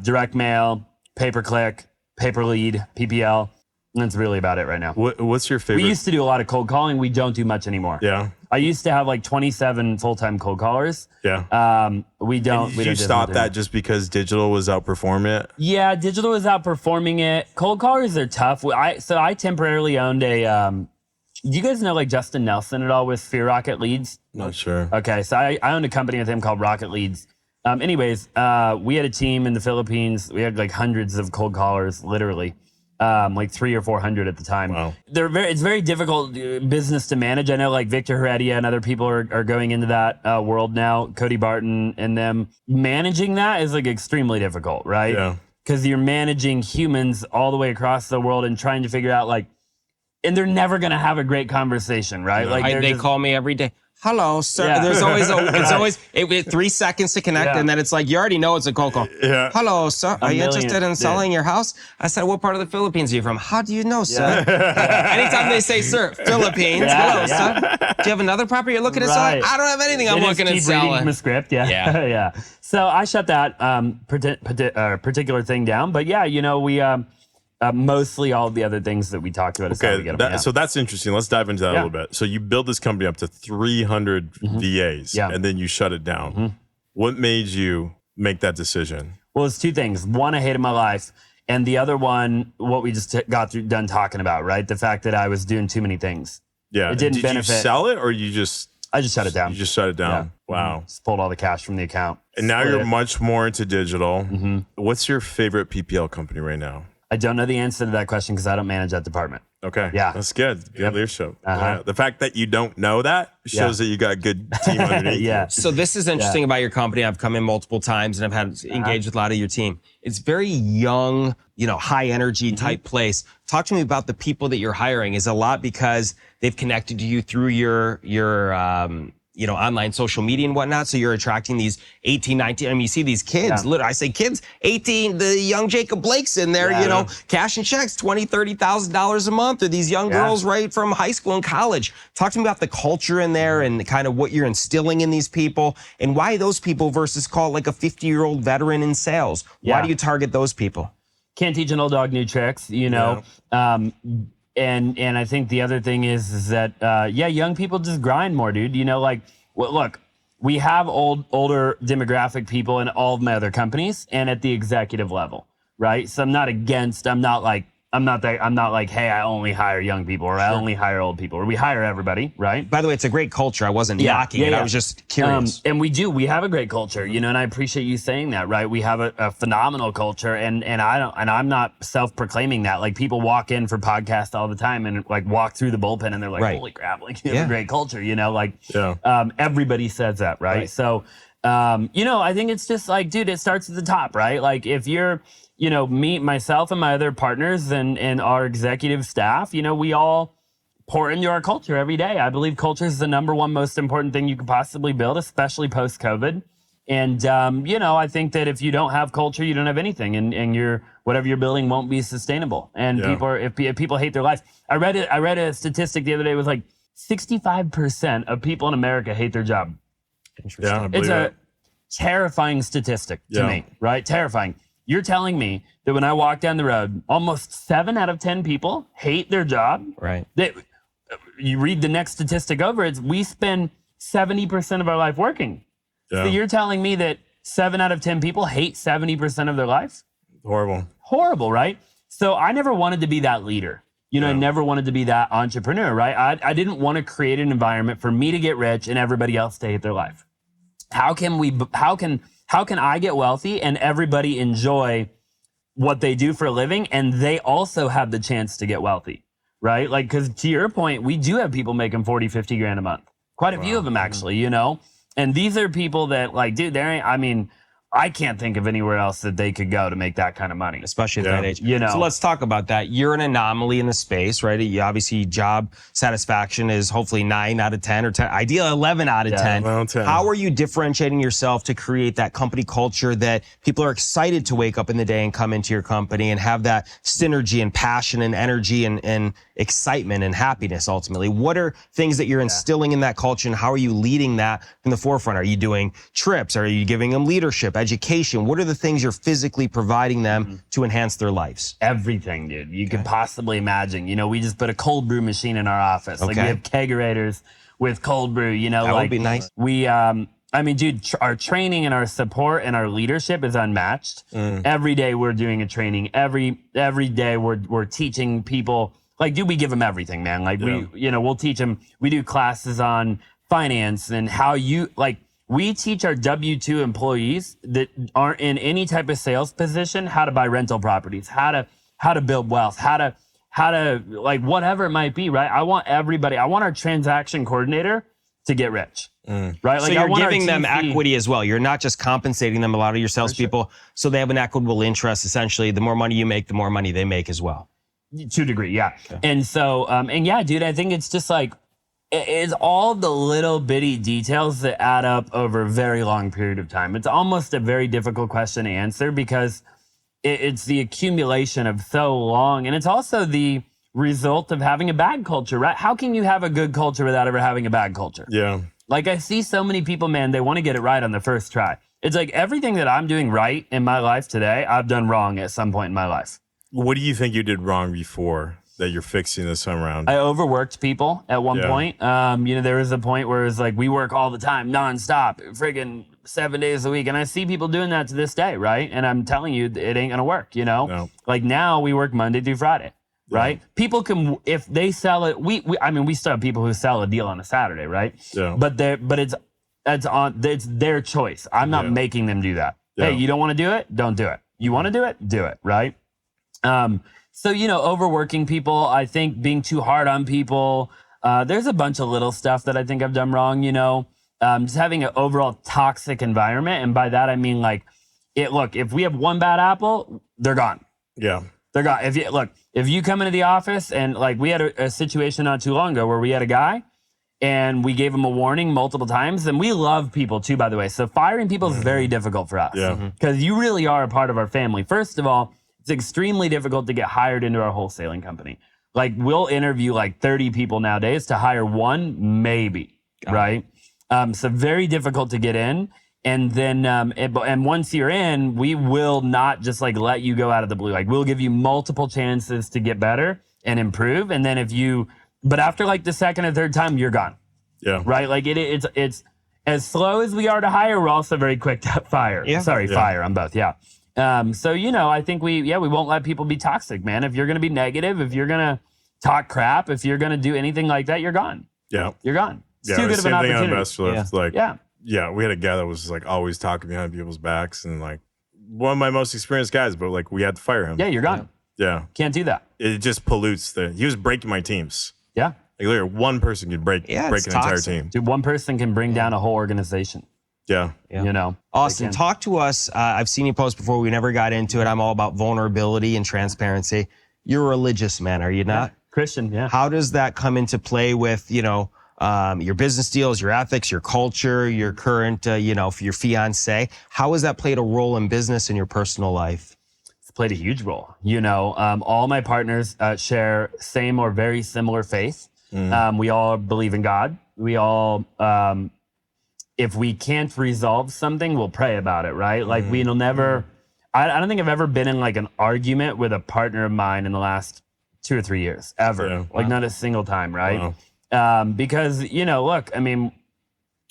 direct mail, pay-per-click, pay-per-lead, PPL. And that's really about it right now. What's your favorite? We used to do a lot of cold calling. We don't do much anymore. Yeah. I used to have like 27 full-time cold callers. Yeah. We don't. Did you stop that just because digital was outperforming it? Yeah, digital is outperforming it. Cold callers are tough. I temporarily owned a. Do you guys know like Justin Nelson at all with Fear Rocket Leads? Not sure. Okay, so I owned a company with him called Rocket Leads. Anyways, we had a team in the Philippines. We had like hundreds of cold callers, literally. Like 300 or 400 at the time. Wow. It's very difficult business to manage. I know like Victor Heredia and other people are going into that world now. Cody Barton and them. Managing that is like extremely difficult, right? Yeah. Because you're managing humans all the way across the world and trying to figure out like, and they're never gonna have a great conversation, right? No. Like They just- call me every day. Hello, sir. Yeah. There's always it's always 3 seconds to connect, Yeah. and then it's like you already know it's a cold call. Yeah. Hello, sir. Are you million- interested in selling your house? I said, what part of the Philippines are you from? How do you know, sir? Anytime they say, sir, Philippines. Yeah, Hello, yeah. sir. Do you have another property you're looking at selling? Right. I don't have anything I'm They just looking at keep reading selling. from a script, yeah. Yeah. yeah. So I shut that particular thing down. But yeah, we mostly all the other things that we talked about. Is how we get them. So that's interesting. Let's dive into that a Yeah. little bit. So you build this company up to 300 VAs, Yeah. and then you shut it down. What made you make that decision? Well, it's 2 things. One, I hated my life. And the other one, what we just got done talking about, right? The fact that I was doing too many things. Yeah. It didn't Did benefit. you sell it, or you just I just shut it down. shut it down? Wow. Just pulled all the cash from the account. And now Split you're it. much more into digital. What's your favorite PPL company right now? I don't know the answer to that question because I don't manage that department. Okay. Yeah. That's good. Good leadership. Uh-huh. Yeah. The fact that you don't know that shows that you got a good team underneath. Yeah. So this is interesting about your company. I've come in multiple times and I've had engaged with a lot of your team. It's very young, high energy type place. Talk to me about the people that you're hiring. Is a lot because they've connected to you through your online social media and whatnot. So you're attracting these 18, 19. I mean, you see these kids, literally, I say kids, 18, the young Jacob Blake's in there, cashing checks, $20,000, $30,000 a month. Or these young girls right from high school and college. Talk to me about the culture in there and kind of what you're instilling in these people and why those people versus call like a 50-year-old veteran in sales. Why do you target those people? Can't teach an old dog new tricks, And I think the other thing is that young people just grind more, dude. Look, we have older demographic people in all of my other companies and at the executive level, right? So I'm not like, hey, I only hire young people or I only hire old people, or we hire everybody, right? By the way, it's a great culture. I wasn't knocking it. I was just curious. And we have a great culture, and I appreciate you saying that, right? We have a phenomenal culture, and I'm not self-proclaiming that. Like, people walk in for podcasts all the time and like walk through the bullpen and they're like, holy crap, like you have a great culture, everybody says that, right? So, I think it's just like, dude, it starts at the top, right? Like if you're, me, myself, and my other partners and our executive staff, we all pour into our culture every day. I believe culture is the number one most important thing you could possibly build, especially post-COVID. And, I think that if you don't have culture, you don't have anything, and whatever you're building won't be sustainable. And if people hate their life, I read a statistic the other day. It was like 65% of people in America hate their job. Yeah, I believe it's a terrifying statistic to me, right? Terrifying. You're telling me that when I walk down the road, almost 7 out of 10 people hate their job. Right. You read the next statistic over, we spend 70% of our life working. Yeah. So you're telling me that 7 out of 10 people hate 70% of their life? Horrible, right? So I never wanted to be that leader. I never wanted to be that entrepreneur, right? I didn't want to create an environment for me to get rich and everybody else to hate their life. How can I get wealthy and everybody enjoy what they do for a living and they also have the chance to get wealthy, right? Like, because to your point, we do have people making 40, 50 grand a month. Quite a few of them actually, And these are people that like, dude, I can't think of anywhere else that they could go to make that kind of money. Especially at that age. So let's talk about that. You're an anomaly in the space, right? Obviously, job satisfaction is hopefully 9 out of 10 or 10, ideal 11 out of 10. Well, 10. How are you differentiating yourself to create that company culture that people are excited to wake up in the day and come into your company and have that synergy and passion and energy and excitement and happiness ultimately? What are things that you're instilling in that culture and how are you leading that from the forefront? Are you doing trips? Are you giving them leadership? Education? What are the things you're physically providing them to enhance their lives? Everything, dude. You could possibly imagine. We just put a cold brew machine in our office. Like we have kegerators with cold brew. That would be nice. We, dude, our training and our support and our leadership is unmatched. Every day we're doing a training. Every day we're teaching people. Like, dude, we give them everything, man. Like we'll teach them. We do classes on finance and how we teach our W-2 employees that aren't in any type of sales position how to buy rental properties, how to build wealth, how to like whatever it might be, right? I want our transaction coordinator to get rich, right? Like, so you're giving them equity as well. You're not just compensating them. A lot of your salespeople, so they have an equitable interest. Essentially, the more money you make, the more money they make as well. To a degree, yeah. And so, dude, I think it's just like, it's all the little bitty details that add up over a very long period of time. It's almost a very difficult question to answer because it's the accumulation of so long. And it's also the result of having a bad culture, right? How can you have a good culture without ever having a bad culture? Yeah. Like, I see so many people, man, they want to get it right on the first try. It's like everything that I'm doing right in my life today, I've done wrong at some point in my life. What do you think you did wrong before that you're fixing this time around? I overworked people at one point. There was a point where it's like we work all the time, nonstop, friggin' 7 days a week. And I see people doing that to this day, right? And I'm telling you, it ain't gonna work, No. Like now we work Monday through Friday, right? People can, if they sell it, we still have people who sell a deal on a Saturday, right? Yeah. But it's their choice. I'm not making them do that. Yeah. Hey, you don't wanna do it? Don't do it. You wanna do it, right? So, overworking people, I think being too hard on people, there's a bunch of little stuff that I think I've done wrong, just having an overall toxic environment. And by that, I mean if we have one bad apple, they're gone. Yeah. They're gone. If you come into the office and we had a situation not too long ago where we had a guy and we gave them a warning multiple times. And we love people too, by the way. So firing people is very difficult for us. Yeah. Because you really are a part of our family. First of all, it's extremely difficult to get hired into our wholesaling company. Like we'll interview like 30 people nowadays to hire one, maybe, right? So very difficult to get in. And then, and once you're in, we will not just like let you go out of the blue. Like we'll give you multiple chances to get better and improve. And then but after like the second or third time, you're gone. Yeah. Right? Like it's as slow as we are to hire, we're also very quick to fire. Yeah. Fire on both. Yeah. So, I think we won't let people be toxic, man. If you're going to be negative, if you're going to talk crap, if you're going to do anything like that, you're gone. Yeah. You're gone. It's Yeah. too good of an Same thing on opportunity. Investorlift. Yeah, we had a guy that was like always talking behind people's backs and like one of my most experienced guys, but like we had to fire him. Yeah, you're gone. Yeah. Can't do that. It just pollutes he was breaking my teams. Yeah. Like literally one person could break an it's entire toxic. team. Dude, one person can bring down a whole organization. Yeah. Austin, talk to us. I've seen you post before. We never got into it. I'm all about vulnerability and transparency. You're a religious man, are you not? Christian, yeah. How does that come into play with, your business deals, your ethics, your culture, your current, for your fiance? How has that played a role in business and your personal life? It's played a huge role. All my partners share same or very similar faith. We all believe in God. We all, if we can't resolve something, we'll pray about it, right? Like we'll never, I don't think I've ever been in like an argument with a partner of mine in the last 2 or 3 years, ever. Yeah. Like not a single time, right? Wow. Because, look, I mean,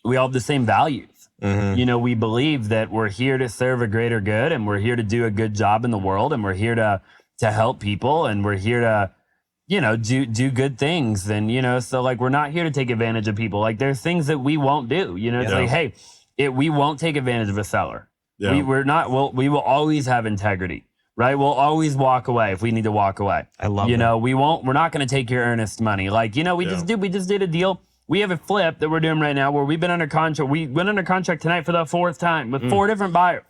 we all have the same values. We believe that we're here to serve a greater good and we're here to do a good job in the world and we're here to help people and we're here to, do good things. And, so like, we're not here to take advantage of people. Like there's things that we won't do, it's like, hey, we won't take advantage of a seller. Yeah. We will always have integrity. Right, we'll always walk away if we need to walk away. I love that. We're not going to take your earnest money. Like, we just did a deal. We have a flip that we're doing right now where we've been under contract. We went under contract tonight for the 4th time with 4 different buyers,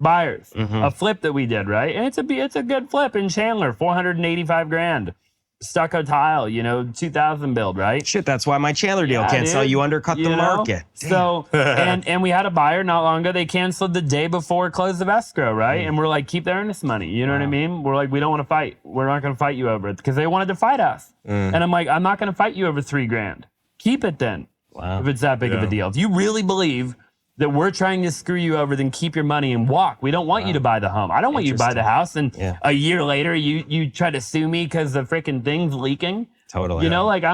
buyers. A flip that we did, right? And it's a good flip in Chandler, $485,000. Stucco tile, 2000 build, right? Shit, that's why my Chandler deal cancel. You undercut the market. So, and we had a buyer not long ago. They canceled the day before close of escrow, right? And we're like, keep the earnest money. You know what I mean? We're like, we don't want to fight. We're not going to fight you over it because they wanted to fight us. And I'm like, I'm not going to fight you over $3,000. Keep it then. Wow. If it's that big of a deal. If you really believe that we're trying to screw you over, then keep your money and walk. We don't want you to buy the home. I don't want you to buy the house. And a year later, you try to sue me because the freaking thing's leaking. Totally. Like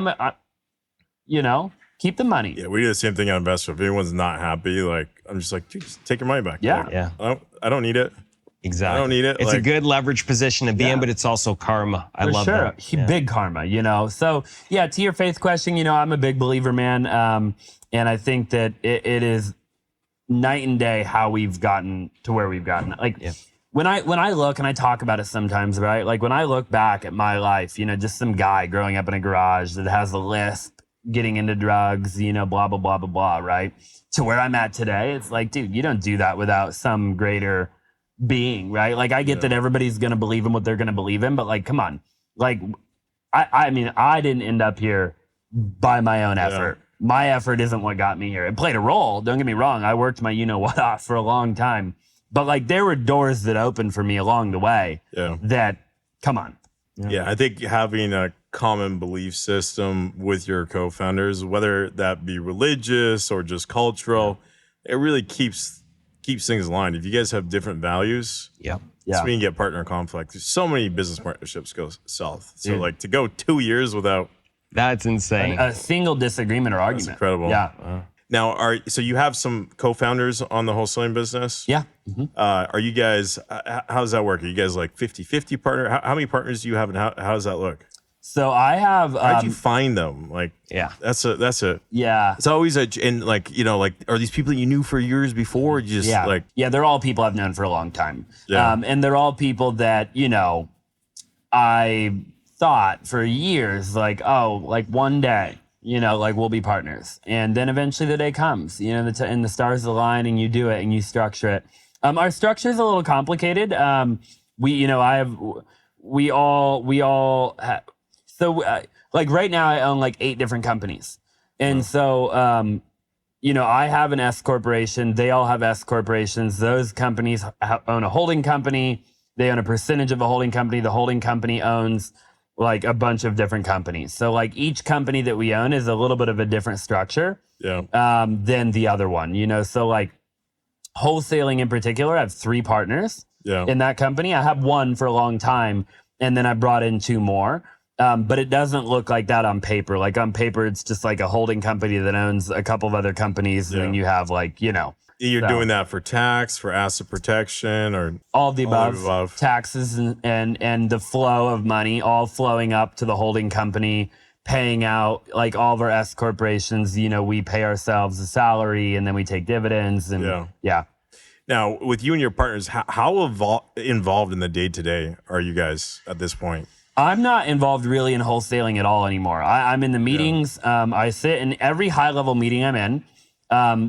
keep the money. Yeah, we do the same thing on Investor. If anyone's not happy, like I'm just like, dude, just take your money back. Yeah. Like, I don't need it. Exactly. I don't need it. It's a good leverage position to be in, but it's also karma. I love that. Big karma, So, to your faith question, I'm a big believer, man. And I think that it is night and day how we've gotten to where we've gotten. Like when I look and I talk about it sometimes, right? Like when I look back at my life, just some guy growing up in a garage that has a lisp, getting into drugs, blah, blah, blah, blah, blah, right? To where I'm at today, it's like, dude, you don't do that without some greater being, right? Like I get that everybody's going to believe in what they're going to believe in, but like, come on. Like, I mean, I didn't end up here by my own effort. My effort isn't what got me here. It played a role. Don't get me wrong. I worked my you-know-what off for a long time. But like there were doors that opened for me along the way that, come on. Yeah, I think having a common belief system with your co-founders, whether that be religious or just cultural, it really keeps things aligned. If you guys have different values, that's when you get partner conflict. There's so many business partnerships go south. So like to go 2 years without that's insane. A single disagreement or argument. That's incredible. Yeah. Now, so you have some co-founders on the wholesaling business? Yeah. Are you guys, how does that work? Are you guys like 50-50 partner? How many partners do you have and how does that look? So I have. How'd you find them? Like, that's a. Yeah. It's always and like, are these people you knew for years before? Or you just like. Yeah, they're all people I've known for a long time. Yeah. And they're all people that, I thought for years, like, one day, like we'll be partners. And then eventually the day comes, and the stars align and you do it and you structure it. Our structure is a little complicated. So like right now I own like 8 different companies. And so, you know, I have an S corporation. They all have S corporations. Those companies own a holding company. They own a percentage of a holding company. The holding company owns like a bunch of different companies. So like each company that we own is a little bit of a different structure than the other one, you know? So like wholesaling in particular, I have 3 partners in that company. I have one for a long time, and then I brought in 2 more. But it doesn't look like that on paper. Like on paper, it's just like a holding company that owns a couple of other companies. And then you have like, you know. You're doing that for tax, for asset protection, or all of the above. Taxes and the flow of money all flowing up to the holding company, paying out like all of our S corporations. You know, we pay ourselves a salary and then we take dividends. And Now, with you and your partners, how involved in the day-to-day are you guys at this point? I'm not involved really in wholesaling at all anymore. I'm in the meetings. I sit in every high-level meeting I'm in.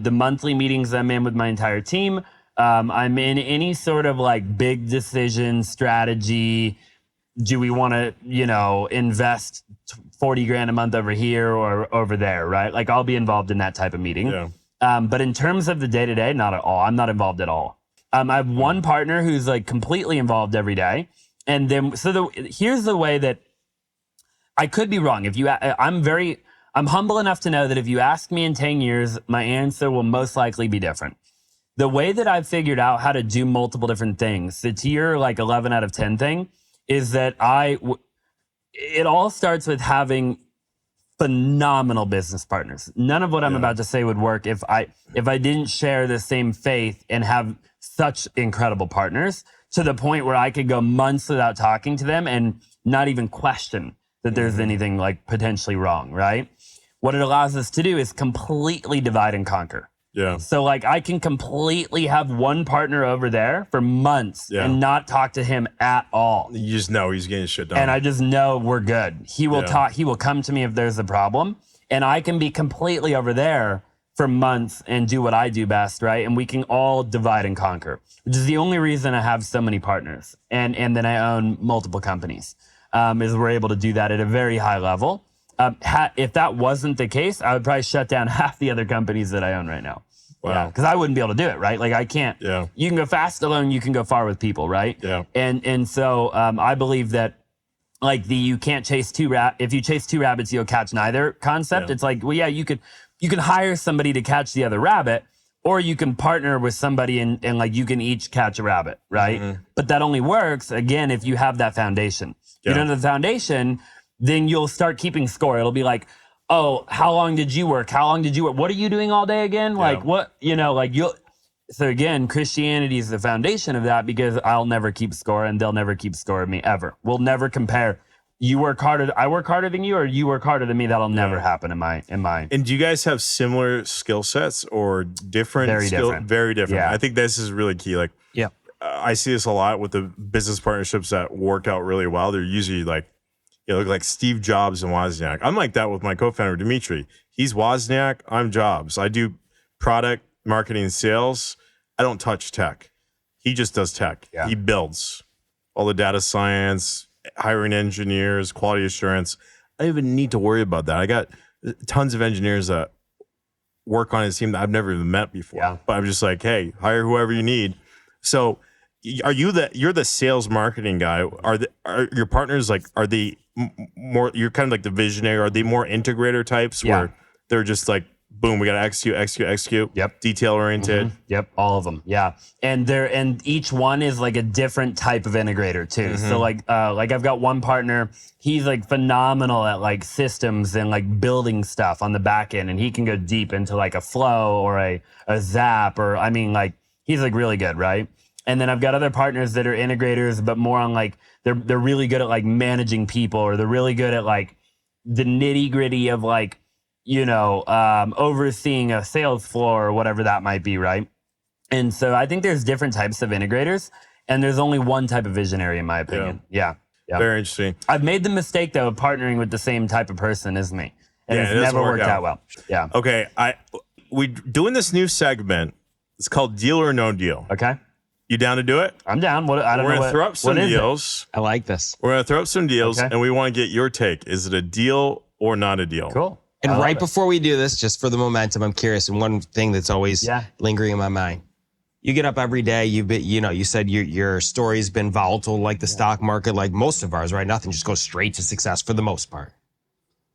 The monthly meetings I'm in with my entire team. I'm in any sort of like big decision strategy. Do we want to, you know, invest 40 grand a month over here or over there, right? Like I'll be involved in that type of meeting. But in terms of the day-to-day, not at all. I'm not involved at all. I have one partner who's like completely involved every day. And then, here's the way that I could be wrong. I'm humble enough to know that if you ask me in 10 years, my answer will most likely be different. The way that I've figured out how to do multiple different things, the tier like 11 out of 10 thing, is that it all starts with having phenomenal business partners. None of what I'm about to say would work if I didn't share the same faith and have such incredible partners, to the point where I could go months without talking to them and not even question that there's anything like potentially wrong, right? What it allows us to do is completely divide and conquer. So like I can completely have one partner over there for months and not talk to him at all. You just know he's getting shit done. And I just know we're good. He will talk, he will come to me if there's a problem, and I can be completely over there for months and do what I do best, right? And we can all divide and conquer, which is the only reason I have so many partners. And then I own multiple companies, is we're able to do that at a very high level. If that wasn't the case, I would probably shut down half the other companies that I own right now. Wow. Because I wouldn't be able to do it, right? Like I can't. You can go fast alone, you can go far with people, right? And so I believe that like you can't chase if you chase 2 rabbits, you'll catch neither concept. It's like, well, yeah, you can hire somebody to catch the other rabbit, or you can partner with somebody and like you can each catch a rabbit, right? But that only works, again, if you have that foundation. You don't have the foundation, then you'll start keeping score. It'll be like, oh, how long did you work? How long did you work? What are you doing all day again? Like what, you know, like so again, Christianity is the foundation of that, because I'll never keep score and they'll never keep score of me ever. We'll never compare. You work harder, I work harder than you, or you work harder than me. That'll never happen in my. And do you guys have similar skill sets or different? Very different. Very different. Yeah. I think this is really key. Like, I see this a lot with the business partnerships that work out really well. They're usually like, you look like Steve Jobs and Wozniak. I'm like that with my co-founder, Dimitri. He's Wozniak, I'm Jobs. I do product, marketing, sales. I don't touch tech. He just does tech. He builds all the data science, hiring engineers, quality assurance. I don't even need to worry about that. I got tons of engineers that work on his team that I've never even met before. But I'm just like, hey, hire whoever you need. So you're the sales marketing guy. Are your partners like, are they more, you're kind of like the visionary, are they more integrator types where they're just like, boom, we got to execute. Detail oriented. All of them. And each one is like a different type of integrator too. So like I've got one partner, he's like phenomenal at like systems and like building stuff on the back end. And he can go deep into like a Flow or a Zap, or I mean, like he's like really good, right? And then I've got other partners that are integrators, but more on like, they're really good at like managing people, or they're really good at like the nitty gritty of like, you know, overseeing a sales floor or whatever that might be, right? And so I think there's different types of integrators, and there's only one type of visionary in my opinion. Very interesting. I've made the mistake though of partnering with the same type of person as me, and it's never worked out well. Okay, we doing this new segment. It's called Deal or No Deal. Okay. You down to do it? I'm down. We're gonna throw up some deals. I like this. We're gonna throw up some deals, and we want to get your take. Is it a deal or not a deal? Cool. And I love right it. before we do this, just for the momentum, I'm curious, and one thing that's always lingering in my mind. You get up every day, you said your story's been volatile like the stock market, like most of ours, right? Nothing just goes straight to success for the most part.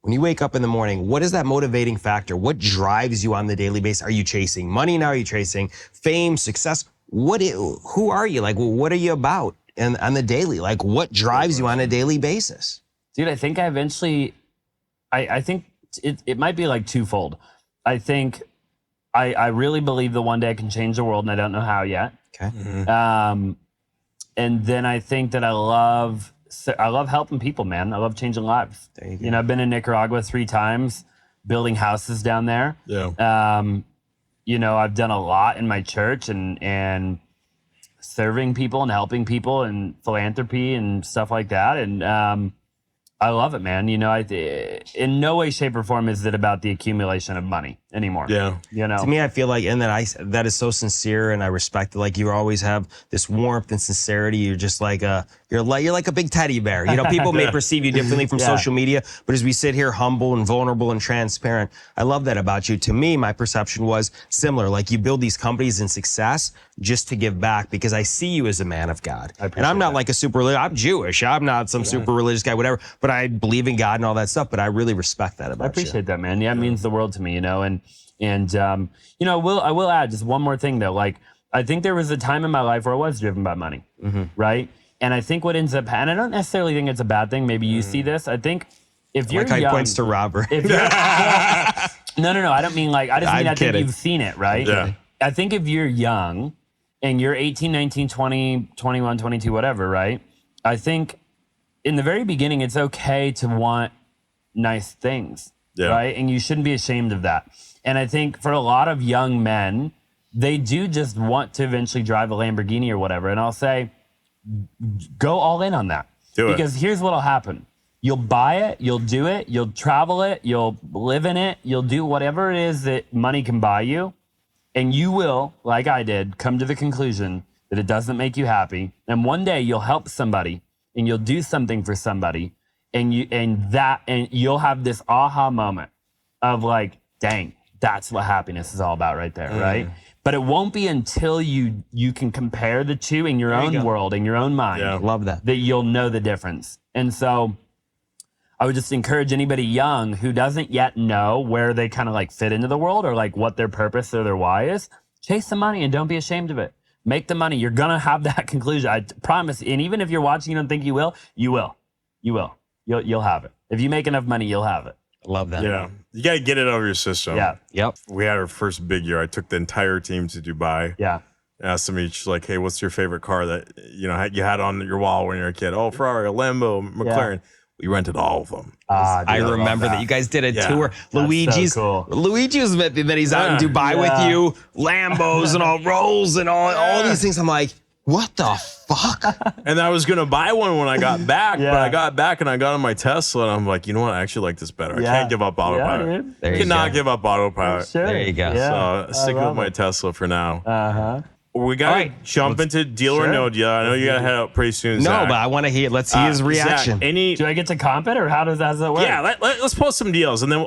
When you wake up in the morning, what is that motivating factor? What drives you on the daily basis? Are you chasing money now? Are you chasing fame, success? Who are you? Like, what are you about on the daily? Like, what drives you on a daily basis? Dude, I think I think it might be like twofold. I think I really believe that one day I can change the world, and I don't know how yet. Okay. And then I think that I love helping people, man. I love changing lives. There you go. You know, I've been in Nicaragua 3 times, building houses down there. Yeah. You know, I've done a lot in my church and serving people and helping people and philanthropy and stuff like that. And I love it, man. You know, in no way, shape, or form is it about the accumulation of money anymore. Yeah. You know, To me, I feel like, and that is so sincere, and I respect it. Like, you always have this warmth and sincerity. You're just like you're like a big teddy bear. You know, people may perceive you differently from social media, but as we sit here humble and vulnerable and transparent, I love that about you. To me, my perception was similar. Like, you build these companies in success just to give back, because I see you as a man of God. And I'm not like a super religious. I'm Jewish. I'm not some super religious guy, whatever. But I believe in God and all that stuff. But I really respect that about you. I appreciate that, man. Yeah, it means the world to me, you know. And you know, I will add just one more thing though. Like, I think there was a time in my life where I was driven by money, right? And I think what ends up, and I don't necessarily think it's a bad thing. Maybe you see this. I think if you're Like how he young, points to Robert. if you're, no. I don't mean like, I just mean I'm I think kidding. you've seen it, right? Yeah. I think if you're young and you're 18, 19, 20, 21, 22, whatever, right? I think in the very beginning, it's okay to want nice things, right? And you shouldn't be ashamed of that. And I think for a lot of young men, they do just want to eventually drive a Lamborghini or whatever. And I'll say, go all in on that. Do it. Because here's what'll happen. You'll buy it, you'll do it, you'll travel it, you'll live in it, you'll do whatever it is that money can buy you. And you will, like I did, come to the conclusion that it doesn't make you happy. And one day you'll help somebody and you'll do something for somebody. And you'll have this aha moment of like, dang, that's what happiness is all about right there, right? But it won't be until you can compare the two in your own world, in your own mind, Love that. that you'll know the difference. And so I would just encourage anybody young who doesn't yet know where they kind of like fit into the world or like what their purpose or their why is, chase the money and don't be ashamed of it. Make the money. You're going to have that conclusion. I promise. And even if you're watching, you don't think you will, you will. You will. You'll have it. If you make enough money, you'll have it. Love that. Yeah. You got to get it out of your system. Yeah. Yep. We had our first big year. I took the entire team to Dubai. Yeah. Asked them each, like, hey, what's your favorite car that, you know, you had on your wall when you were a kid? Oh, Ferrari, a Lambo, McLaren. We rented all of them. I remember that. You guys did a tour. Luigi's so cool. Luigi was that he's out in Dubai with you, Lambos and all Rolls and all these things. I'm like, what the fuck? And I was going to buy one when I got back, Yeah. but I got back and I got on my Tesla and I'm like, you know what? I actually like this better. I Yeah. can't give up autopilot. Yeah, dude. There you Cannot go. give up autopilot. Sure. There you go. Yeah. So stick with love my it. Tesla for now. Uh-huh. We got to right. jump into deal or Sure. no deal. I know you got to head out pretty soon, No, Zach. but I want to hear. Let's see his Zach, reaction. any Do I get to comp it or how does that work? Yeah, let's post some deals, and then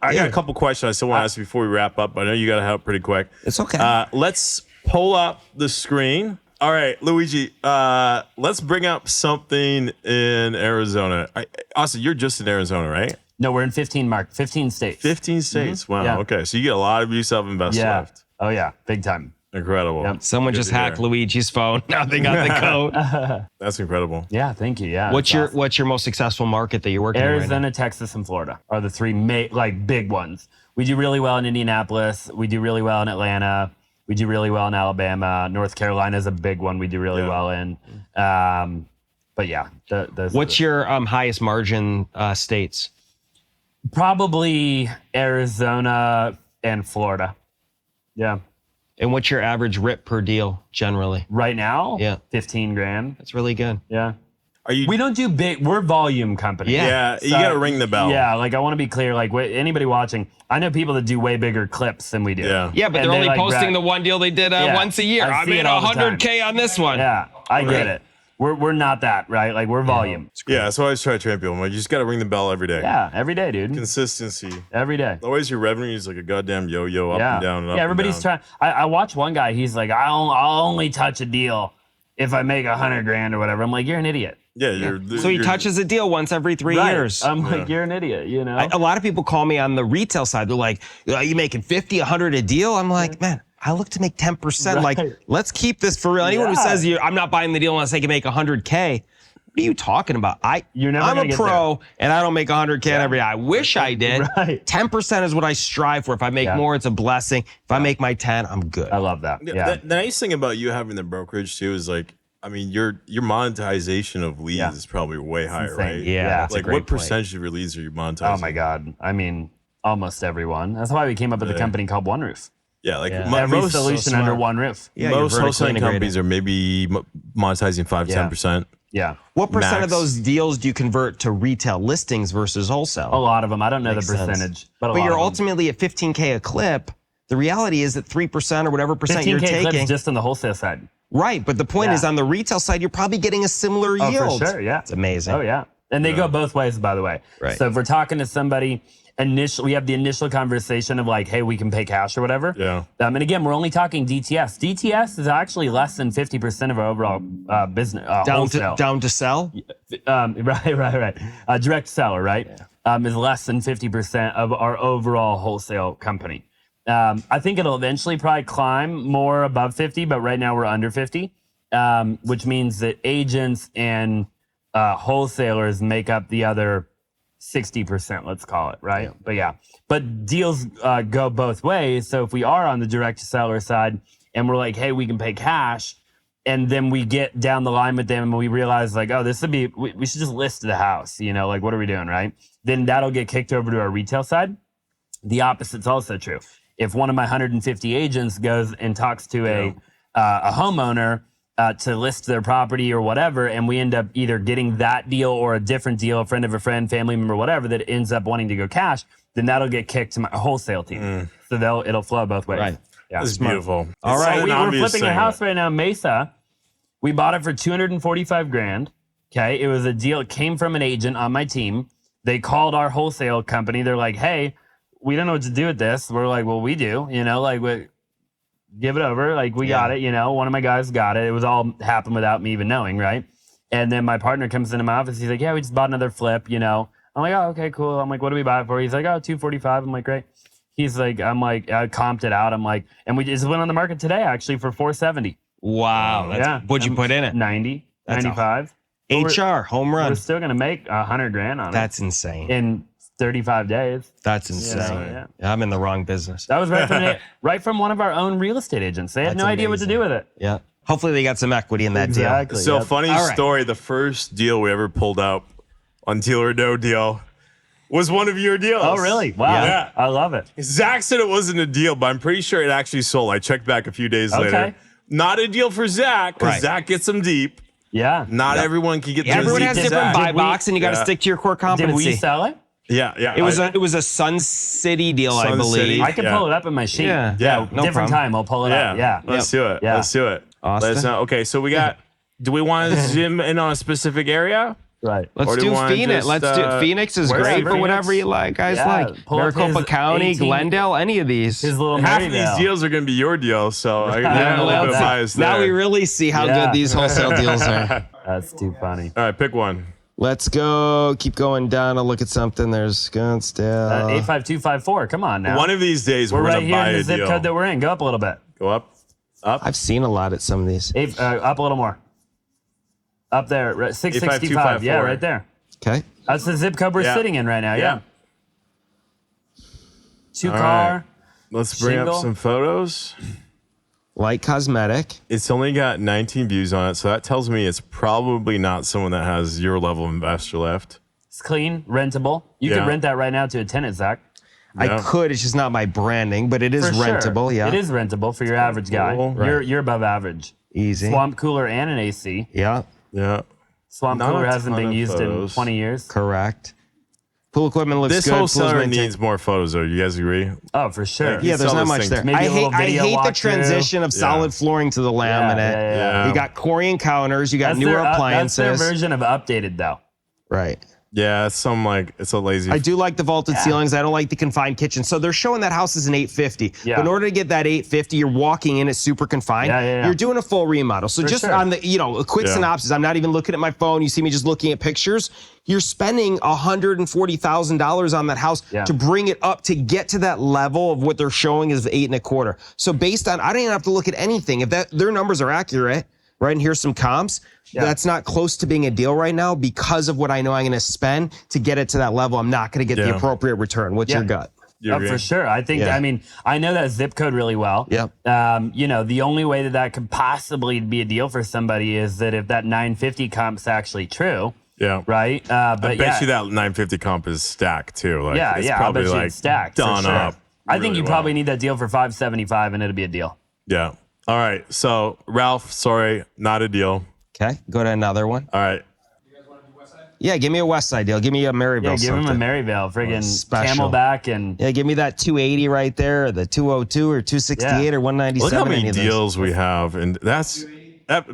I got Yeah. a couple questions I still want to ask you before we wrap up. I know you got to head up pretty quick. It's okay. Let's pull up the screen. All right, Luigi. Let's bring up something in Arizona. Austin, you're just in Arizona, right? No, we're in 15 states. 15 states. Wow. Yeah. Okay, so you get a lot of use of Investorlift. Yeah. Oh yeah, big time. Incredible. Yep. Someone Good just to hear. hacked Luigi's phone. Now they got the code. That's incredible. Yeah, thank you. Yeah. What's it's your awesome. What's your most successful market that you're working in right now? Arizona, Texas, and Florida are the three big ones. We do really well in Indianapolis. We do really well in Atlanta. We do really well in Alabama. North Carolina is a big one. We do really well in. But yeah, What's your highest margin states? probably Arizona and Florida. Yeah. And what's your average rip per deal generally? Right now, Yeah. 15 grand. That's really good. Yeah. Are you? We don't do big. We're volume company. yeah, you So, got to ring the bell. Yeah, like I want to be clear. Like anybody watching, I know people that do way bigger clips than we do. Yeah. Yeah, but And they're they, only like, posting brag. the one deal they did Yeah. once a year. I I see made it all the time. $100K on this one. Yeah, I get it. We're not that, right? Like we're volume. Yeah, that's why I always try to train people. I'm like, you just got to ring the bell every day. Yeah, every day, dude. Consistency. Every day. Otherwise, your revenue is like a goddamn yo-yo up and down and up. Yeah, everybody's trying. I watch one guy. He's like, I'll only touch a deal if I make $100,000 or whatever. I'm like, you're an idiot. Yeah, So he touches a deal once every 3 years. I'm like, you're an idiot. You know. A lot of people call me on the retail side. They're like, are you making 50, 100 a deal? I'm like, man, I look to make 10%. Like, let's keep this for real. Anyone who says I'm not buying the deal unless they can make 100K. What are you talking about? I'm a pro and I don't make 100K every day. I wish I did. 10% is what I strive for. If I make more, it's a blessing. If I make my 10, I'm good. I love that. Yeah. The nice thing about you having the brokerage too is like, I mean, your monetization of leads is probably way higher, right? Yeah. Like what percentage of your leads are you monetizing? Oh my God. I mean, almost everyone. That's why we came up with a company called One Roof. Yeah, like Every solution under one roof. Yeah, most wholesaling companies are maybe monetizing 5-10%. Yeah. What percent Max. of those deals do you convert to retail listings versus wholesale? A lot of them. I don't know Makes the sense. percentage, but you're ultimately at 15K a clip. The reality is that 3% or whatever percent you're 15K taking. clips just on the wholesale side. Right, but the point is on the retail side, you're probably getting a similar yield. For sure, yeah. It's amazing. Oh, yeah. And they go both ways, by the way. Right. So if we're talking to somebody, we have the initial conversation of like, hey, we can pay cash or whatever. Yeah. And again, we're only talking DTS. DTS is actually less than 50% of our overall business. Wholesale. Down to sell? Right. Direct seller, right? Yeah. Is less than 50% of our overall wholesale company. I think it'll eventually probably climb more above 50, but right now we're under 50, which means that agents and wholesalers make up the other 60%, let's call it, right? Yeah. But deals go both ways. So if we are on the direct seller side and we're like, hey, we can pay cash, and then we get down the line with them and we realize like, oh, this would be, we should just list the house, you know, like what are we doing, right? Then that'll get kicked over to our retail side. The opposite's also true. If one of my 150 agents goes and talks to a homeowner to list their property or whatever, and we end up either getting that deal or a different deal, a friend of a friend, family member, whatever, that ends up wanting to go cash, then that'll get kicked to my wholesale team. So it'll flow both ways. Right. Yeah. That's beautiful. All right. We're flipping a house right now, Mesa. We bought it for $245,000. Okay. It was a deal. It came from an agent on my team. They called our wholesale company. They're like, hey, we don't know what to do with this. We're like, well, we do, you know, like give it over. Like we got it, you know, one of my guys got it. It was all happened without me even knowing. Right. And then my partner comes into my office. He's like, yeah, we just bought another flip, you know. I'm like, oh, okay, cool. I'm like, what do we buy it for? He's like, oh, $245. I'm like, great. He's like, I comped it out. I'm like, and we just went on the market today actually for $470. Wow. What'd you put in it? 90, That's 95. HR, home run. We're still going to make $100,000 on it. That's insane. In 35 days. That's insane. Yeah. I'm in the wrong business. That was right from one of our own real estate agents. They had no idea what to do with it. Yeah. Hopefully they got some equity in that Exactly. So Yep. funny story, the first deal we ever pulled out on Deal or No Deal was one of your deals. Oh, really? Wow. Yeah. I love it. Zach said it wasn't a deal, but I'm pretty sure it actually sold. I checked back a few days later. Not a deal for Zach, because Zach gets them deep. Yeah. Not everyone can get them Everyone deep. has as different Zach. buy box, and you got to stick to your core Did competency. we sell it? Yeah. It was a Sun City deal, I Sun believe. City. I can pull it up in my sheet. Yeah. Yeah. No Different problem. time. I'll pull it up. Yeah. Let's do it. Yeah. Let's do it. Austin? Let us know. Okay, so we got, do we want to zoom in on a specific area? Right. Or Let's do you do wanna Phoenix. just, Let's do Phoenix is where's great Phoenix? for whatever you like, guys Yeah, like. pull up Maricopa his County, 18 Glendale, any of these. His little Half of Marydale. these deals are going to be your deals, so I'm a little bit biased there. Now we really see how Yeah. good these wholesale deals are. That's too funny. All right, pick one. Let's go. Keep going down. I'll look at something. There's Scottsdale. 85254. Come on now. One of these days, we're we're right going to here buy in the a zip deal. code that we're in. Go up a little bit. Go up. I've seen a lot at some of these. Up a little more. Up there. 665. Yeah, right there. Okay. That's the zip code we're sitting in right now. Yeah. Two All car. right. Let's bring Shingle. up some photos. Light cosmetic. It's only got 19 views on it, so that tells me it's probably not someone that has your level of investor left. It's clean, rentable. You could rent that right now to a tenant, Zach. I could. It's just not my branding, but it is For sure. rentable. Yeah. It is rentable for your average guy. cool. You're above average. Easy. Swamp cooler and an AC. Yeah. Yeah. Swamp Not cooler a hasn't ton been of used in photos. 20 years. Correct. Pool equipment looks This good. wholesaler Pool's needs more photos, though. You guys agree? Oh, for sure. Yeah, there's sell not this much thing. there. Maybe a little I video hate the walkthrough. transition of solid flooring to the laminate. Yeah. You got Corian counters. You got That's newer their, appliances. That's their version of updated, though. Right. Yeah, it's it's a lazy. I do like the vaulted ceilings. I don't like the confined kitchen. So they're showing that house is an 850. Yeah. But in order to get that 850, you're walking in, it's super confined. Yeah. You're doing a full remodel. So just on the, a quick synopsis, I'm not even looking at my phone. You see me just looking at pictures. You're spending $140,000 on that house to bring it up to get to that level of what they're showing is 8.25. So based on, I don't even have to look at anything. If their numbers are accurate, right? And here's some comps. That's not close to being a deal right now because of what I know I'm going to spend to get it to that level. I'm not going to get the appropriate return. What's your gut? For sure. I think, I mean, I know that zip code really well. Yep. The only way that could possibly be a deal for somebody is that if that 950 comp's actually true. Yeah. Right. But I bet you that 950 comp is stacked too. Like, it's probably I bet you like it's stacked. done for sure. up. I think really you probably need that deal for 575 and it'll be a deal. Yeah. All right. So Ralph, sorry, not a deal. Okay. Go to another one. All right. Yeah, give me a West Side deal. Give me a Maryville. Yeah, give something. him a Maryville, friggin' Special. Camelback and Yeah, give me that 280 right there, or the 202 or 268 or 197. Look how many any of those. deals we have, and that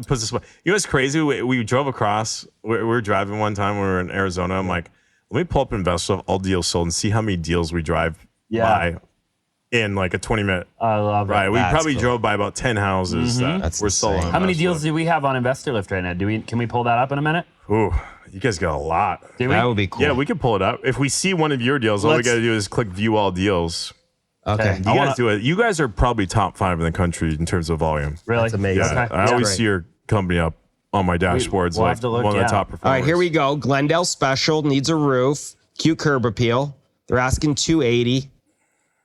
puts us. You know what's crazy? We drove across. We were driving one time. We were in Arizona. I'm like, let me pull up Investorlift, all deals sold, and see how many deals we drive by in like a 20-minute. I love it. Right, we That's probably cool. drove by about 10 houses that That's we're sold insane. on. How many deals Investorlift. do we have on Investorlift right now? Can we pull that up in a minute? Ooh, you guys got a lot. Do we? That would be cool. Yeah, we can pull it up. If we see one of your deals, all we Let's- got to do is click view all deals. Okay. You guys do it. You guys are probably top 5 in the country in terms of volume. Really? That's amazing. Yeah, Okay. I always great. see your company up on my dashboards, we'll like have to look, one of the yeah. top performers. All right, here we go. Glendale Special needs a roof, cute curb appeal. They're asking 280.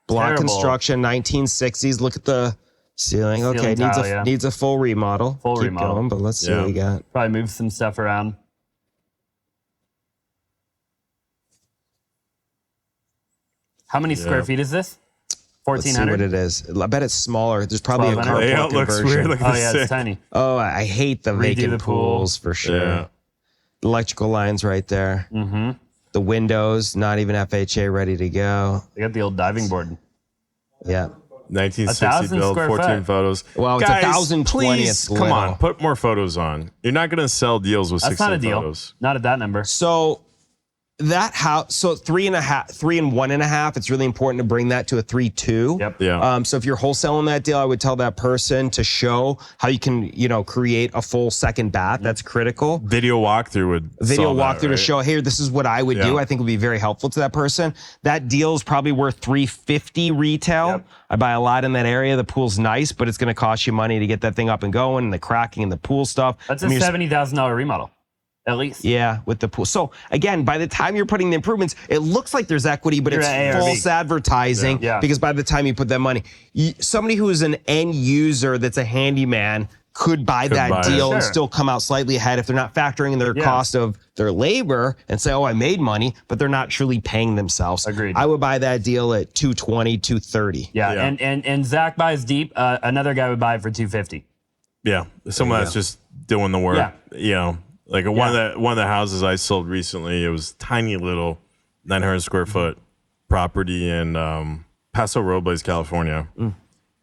Block Terrible. construction, 1960s. Look at the ceiling. Okay, Ceiling tile, needs a full remodel. Full Keep remodel. going, but let's see Yeah. what we got. Probably move some stuff around. How many square feet is this? Let's see what 1,400? it is. I bet it's smaller. There's probably a 1,200. carport Layout looks conversion. weird. Look at Oh this yeah, thing. it's tiny. Oh, I hate the vacant the pool. pools for sure. Yeah. Electrical lines right there. Mm-hmm. The windows, not even FHA ready to go. They got the old diving board. Yeah. 1960 1,000 build, square 14 foot. photos. Well, it's Guys, 1,020, please, it's come on, little. put more photos on. You're not going to sell deals with That's 16 not a deal. photos. Not at that number. So that house, so 3 and 1.5. It's really important to bring that to a 3.2. Yep. Yeah. So if you're wholesaling that deal, I would tell that person to show how you can, create a full second bath. That's critical. Video walkthrough would Video solve that, walkthrough to right? show, hey, this is what I would do. Yeah. I think would be very helpful to that person. That deal is probably worth $350 retail. Yep. I buy a lot in that area. The pool's nice, but it's going to cost you money to get that thing up and going, and the cracking and the pool stuff. That's I a mean, you're $70,000 remodel, at least. Yeah, with the pool. So again, by the time you're putting the improvements, it looks like there's equity, but You're it's at ARV. false advertising Yeah. because by the time you put that money, somebody who's an end user that's a handyman could buy that buy it. deal and Sure. still come out slightly ahead if they're not factoring in their cost of their labor and say, oh, I made money, but they're not truly paying themselves. Agreed. I would buy that deal at 220, 230. Yeah. Yeah. And Zach buys deep. Another guy would buy it for 250. Yeah, someone that's just doing the work. Yeah. You know, like one of the houses I sold recently, it was tiny little 900 square foot property in Paso Robles, California.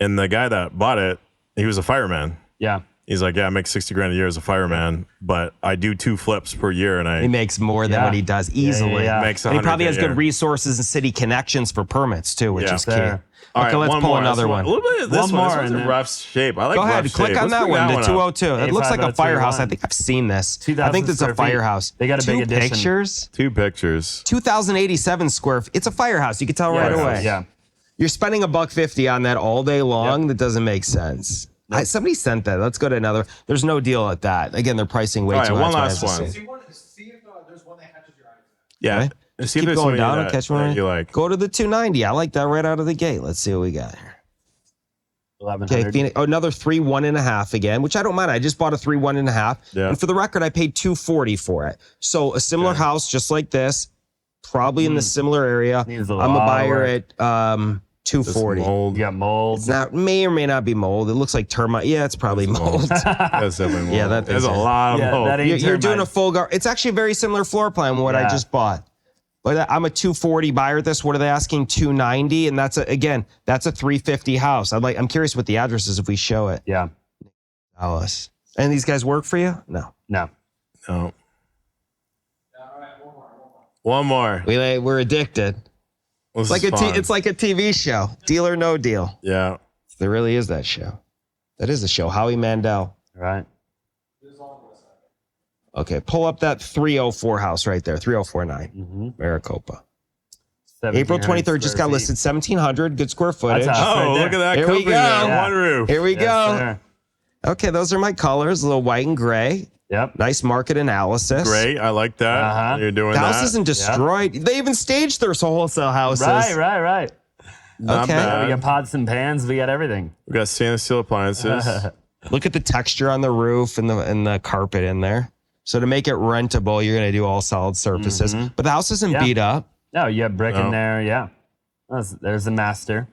And the guy that bought it, he was a fireman. Yeah. He's like, yeah, I make 60 grand a year as a fireman, but I do 2 flips per year, and He I makes more than Yeah. what he does easily. yeah. makes And he 100 probably has a year. good resources and city connections for permits too, which Yeah. is key. Fair. All Okay, right, let's one pull more. another This one. A little bit of this One one. more, This one's and in then- rough shape. I like Go ahead, rough click shape. on Let's that bring one, the up. 202. It looks like a 85 firehouse. I 31. think I've seen this. 2,000 I think that's a square feet. firehouse. They got a big Two addition. pictures. 2 pictures. 2,087 square feet. It's a firehouse. You can tell right Yeah, away. Yeah. You're spending $150 on that all day long. That doesn't make sense. Somebody sent that. Let's go to another. There's no deal at that. Again, they're pricing way All right, too one high. last one. See if there's one that catches your eye. Yeah. Okay. See if Keep there's going somebody down and that- catch that one. you like. Go to the 290. I like that right out of the gate. Let's see what we got here. 1,100. Okay, Phoenix. Oh, another 3 1.5 again, which I don't mind. I just bought a 3 1.5, Yeah. and for the record, I paid $240 for it. So a similar house, just like this, probably in the similar area. Needs a I'm a lot of buyer work. at This 240. mold. You got mold. It's not may or may not be mold. It looks like termite. Yeah, it's probably mold. That's definitely mold. Yeah, that There's a thing's- lot of Yeah, mold. that ain't You're doing a termites. full It's actually a very similar floor plan to what I Yeah. just bought. But I'm a 240 buyer at this. What are they asking? 290, and that's that's a 350 house. I'm curious what the address is if we show it. Yeah. Dallas. And these guys work for you? No. No. No. One more. We're addicted. This It's like is fun. it's like a TV show. Deal or no deal. Yeah. There really is that show. That is a show. Howie Mandel. Right. Okay, pull up that 304 house right there. 3049. Maricopa. April 23rd just got listed. 1,700. Good square footage. That's Oh, right there. look at that Here we company go. there. Yeah. One roof. Here we Yes, go. sir. Okay, those are my colors. A little white and gray. Yep. Nice market analysis. Great. I like that. Uh-huh. You're doing The house that. isn't destroyed. They even staged their wholesale houses. Right. Not Okay. bad. We got pots and pans. We got everything. We got stainless steel appliances. Look at the texture on the roof and the carpet in there. So to make it rentable, you're going to do all solid surfaces. But the house isn't Yeah. beat up. No, you have brick in No. there. Yeah. There's the master.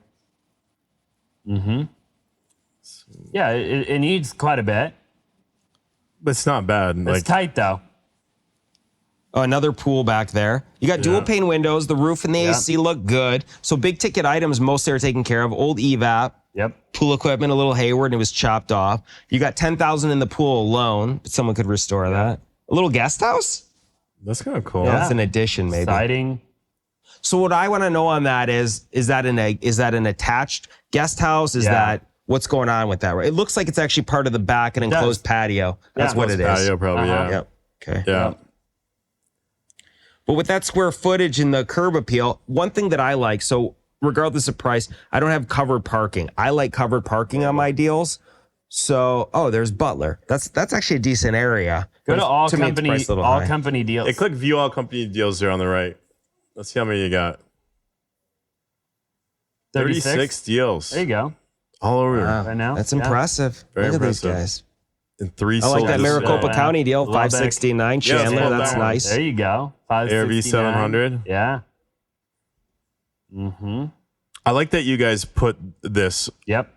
Yeah, it needs quite a bit. But it's not bad. It's Like, tight though. Oh, another pool back there. You got dual pane windows. The roof and the Yeah. AC look good. So big ticket items, mostly are taken care of. Old EVAP, Yep. pool equipment, a little Hayward, and it was chopped off. You got 10,000 in the pool alone, but someone could restore that. A little guest house? that's kind of cool. Yeah. That's an addition, maybe. Siding. So what I want to know on that is that an attached guest house? Is Yeah. that what's going on with that? Right? It looks like it's actually part of the back, an enclosed patio. That's Yeah. what it is. Patio, probably, Uh-huh. yeah. Yep. Okay. Yeah. But with that square footage and the curb appeal, one thing that I like, so regardless of price, I don't have covered parking. I like covered parking on my deals. So, there's Butler. That's actually a decent area. Go to all To me, it's company priced a little high. company deals. Hey, click view all company deals there on the right. Let's see how many you got. 36 deals. There you go. All over. Wow, Right now? that's Yeah. impressive. Very Look at these impressive. guys. And 3 I like sold that this- Maricopa Yeah. County deal, Lubbock. 569 Yeah, Chandler. let's That's hold that one. nice. There you go. ARV 569. 700. Yeah. I like that you guys put this Yep.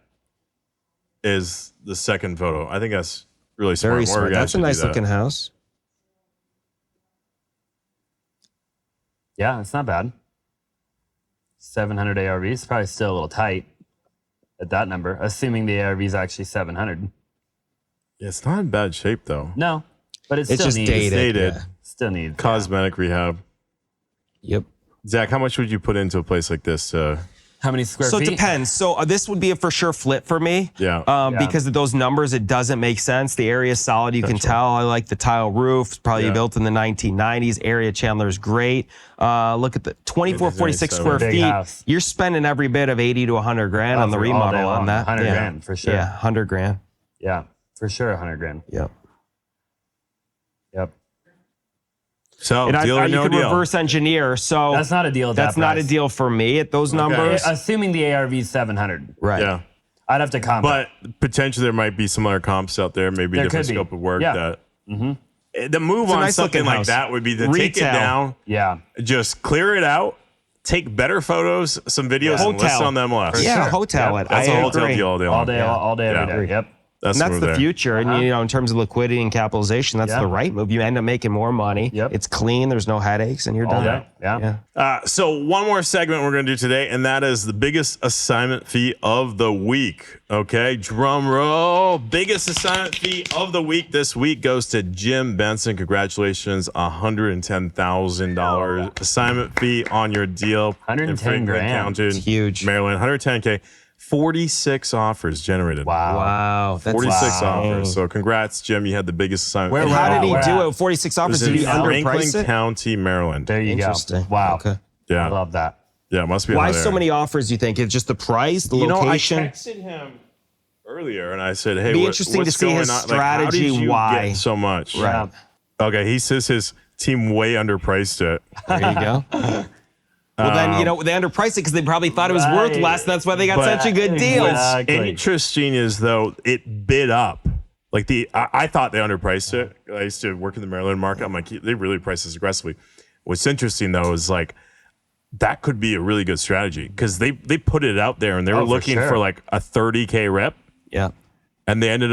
as the second photo. I think that's really smart. Very More smart. guys That's a should do nice that. looking house. Yeah, it's not bad. 700 ARV is probably still a little tight at that number, assuming the ARV is actually 700. Yeah, it's not in bad shape though. No, but it It's still just needs dated. Dated. Yeah. Still needs Cosmetic rehab. Yep. Zach, how much would you put into a place like this? How many square So feet? it depends. So this would be a for sure flip for me. Yeah. Yeah. Because of those numbers, it doesn't make sense. The area is solid. You can tell. I like the tile roof. It's probably Yeah. built in the 1990s. Area Chandler is great. Look at the 2446 square Big feet. house. You're spending every bit of 80 to 100 grand on the all day remodel long. on that. 100 yeah. grand, for sure. Yeah, 100 grand. Yeah, for sure, 100 grand. Yep. Yep. So And deal or you no could deal? reverse engineer. So That's not a deal at That's that not a price. deal for me at those numbers. Assuming the ARV is 700. Right. Yeah. I'd have to comp it. But potentially there might be some other comps out there, maybe There different could be. scope of work Yeah. that. The move a on nice something looking like house. that would be to take it Retail. down, Yeah. just clear it out, take better photos, some videos, and list Hotel. on them less. Yeah, sure. hotel Yep. it. That's I a hotel agree. deal all day All long. day, all day, every Yeah. day. Yep. That's, And that's move the there. future. And in terms of liquidity and capitalization, that's Yeah. the right move. You end up making more money. Yep. It's clean. There's no headaches, and you're All done. day. Yeah. Yeah. So one more segment we're going to do today, and that is the biggest assignment fee of the week. Okay, drum roll. Biggest assignment fee of the week this week goes to Jim Benson. Congratulations, $110,000 assignment fee on your deal. 110 in Franklin grand. County, It's huge. Maryland, 110K. 46 offers generated. Wow. That's 46 wow. offers. So congrats, Jim. You had the biggest assignment. Where fee. And how Wow, did he we're do at- it? 46 offers. This Did he is Franklin underprice it? County, Maryland. There you Interesting. go. Wow. Okay. Yeah. I love that. Yeah, it must be Why another- so many offers, you think? It's just the price, the You know, I location? texted him earlier and I said, "Hey, Be what- interesting what's to see going his on? Like, strategy, how did you why. get so much?" Right. Okay, he says his team way underpriced it. There you go. Well, then, they underpriced it because they probably thought it was worth Right. less. That's why they got But- such a good deal. Exactly. Interesting is though it bid up. Like I thought they underpriced it. I used to work in the Maryland market. I'm like, they really price this aggressively. What's interesting though is like that could be a really good strategy because they put it out there and they were Oh, for looking sure. for like a 30K rep. Yeah. And it ended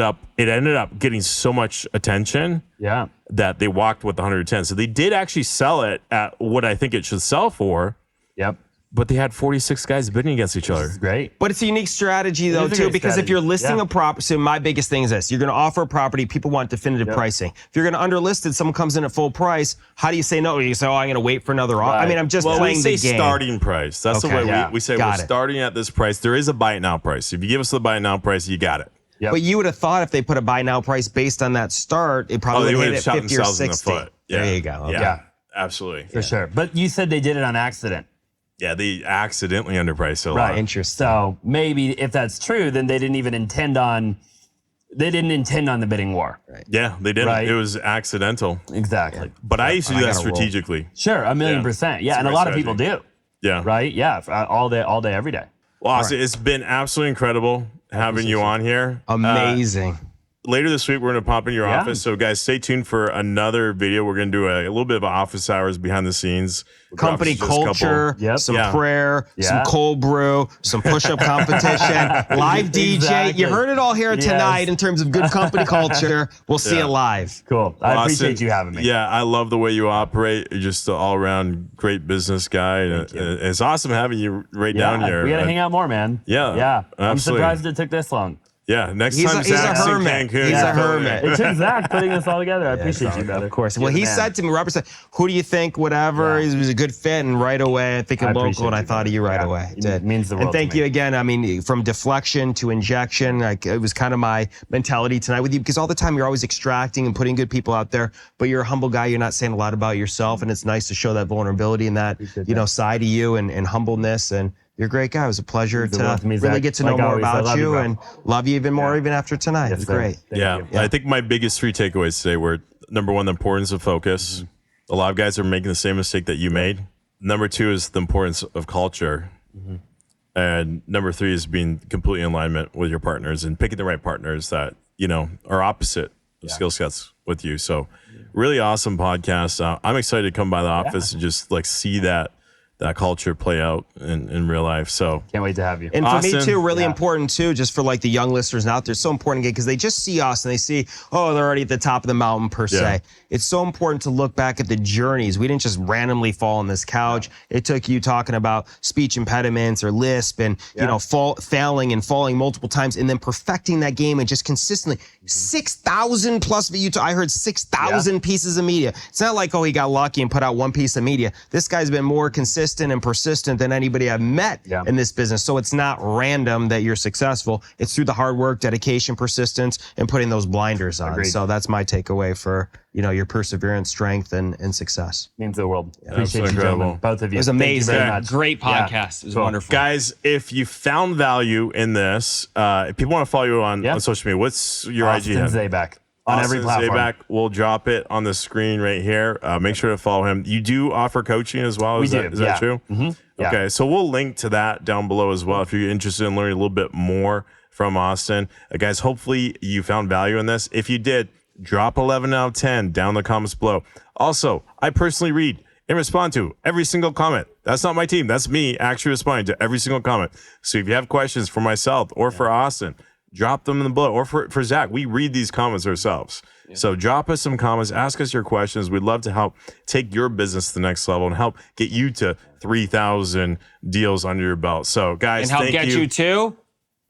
up getting so much attention. Yeah. that they walked with 110. So they did actually sell it at what I think it should sell for. Yep. But they had 46 guys bidding against each other. It's great. But it's a unique strategy, though, is a too, great because if strategy. you're listing Yeah. a property, so my biggest thing is this: you're going to offer a property, people want definitive pricing. If you're going to underlist it, someone comes in at full price. How do you say no? You say, "Oh, I'm going to wait for another offer." I mean, I'm just Well, playing we say the game. starting price. That's Okay. the way Yeah. we say Got we're it. starting at this price. There is a buy it now price. If you give us the buy it now price, you got it. Yep. But you would have thought if they put a buy now price based on that start, it probably They would would hit have at shot 50 or themselves in the 60. foot. There you go. Okay. Yeah. Absolutely. For sure. But you said they did it on accident. Yeah, they accidentally underpriced it a Right. lot. Interesting. So maybe if that's true, then they didn't intend on the bidding war. Right. Yeah, they didn't. Right. It was accidental. Exactly. But I used to do I that gotta roll. strategically. Sure. 1,000,000%. It's Yeah. a And a great lot of people strategy. do. Yeah. Right. Yeah. All day, every day. Well, Austin, it's been absolutely incredible having you on here. Amazing. Later this week, we're going to pop in your Yeah. office. So, guys, stay tuned for another video. We're going to do a little bit of office hours behind the scenes. Company Just a couple- culture, Yep. some Yeah. prayer, some Yeah. cold brew, some push-up competition, live DJ. Exactly. You heard it all here Yes. tonight in terms of good company culture. We'll see Yeah. it live. Cool. I Austin, appreciate you having me. Yeah, I love the way you operate. You're just an all-around great business guy. And it's awesome having you right down here. We got to hang out more, man. Yeah, Yeah. I'm absolutely. surprised it took this long. Yeah, next He's time a Zach's in hermit. Cancun. He's a you're filming hermit. it. It took Zach putting this all together. I appreciate you, brother. Of course. Well, You're he the man. said to me, Robert said, "Who do you think? Whatever." Yeah. He was a good fit, and right away, I think I of local, appreciate and I you, thought of you right yeah. away. It Did. means the And world to thank me. you again. I mean, from deflection to injection, like it was kind of my mentality tonight with you, because all the time you're always extracting and putting good people out there, but you're a humble guy. You're not saying a lot about yourself, and it's nice to show that vulnerability and that side of you and humbleness. And you're a great guy. It was a pleasure The to world to me, really Zach. get to know Like more always, I about love you, you bro. and love you even more even after tonight. It was sir. great. Thank Yeah, you. I think my biggest 3 takeaways today were number 1, the importance of focus. Mm-hmm. A lot of guys are making the same mistake that you made. Number 2 is the importance of culture. Mm-hmm. And number 3 is being completely in alignment with your partners and picking the right partners that, are opposite of skill sets with you. So really awesome podcast. I'm excited to come by the office and just like see that culture play out in real life. So Can't wait to have you. And for me Austin, too, really important too, just for like the young listeners out there, it's so important again, because they just see us and they see, oh, they're already at the top of the mountain per se. Yeah. It's so important to look back at the journeys. We didn't just randomly fall on this couch. It took you talking about speech impediments or lisp and, failing and falling multiple times and then perfecting that game and just consistently 6,000 plus I heard 6,000 pieces of media. It's not like, oh, he got lucky and put out one piece of media. This guy's been more consistent and persistent than anybody I've met in this business. So it's not random that you're successful. It's through the hard work, dedication, persistence, and putting those blinders on. Agreed. So that's my takeaway for, your perseverance, strength, and success. Means the world. Appreciate you, Absolutely incredible. gentlemen. Both of you. It was Thank you amazing. very much. Great Yeah. podcast. It was Cool. wonderful. guys, if you found value in this, if people want to follow you on social media, what's your Austin IG? handle? Zaback on every Austin platform. Zaback, we'll drop it on the screen right here. Make sure to follow him. You do offer coaching as well. Is We that do, yeah. true? Mhm. Yeah. Okay, so we'll link to that down below as well if you're interested in learning a little bit more from Austin. Guys, hopefully you found value in this. If you did, drop 11 out of 10 down in the comments below. Also, I personally read and respond to every single comment. That's not my team. That's me actually responding to every single comment. So if you have questions for myself or for Austin, drop them in the below. Or for Zach, we read these comments ourselves. So drop us some comments, ask us your questions. We'd love to help take your business to the next level and help get you to 3,000 deals under your belt. So guys, And help thank get you. you to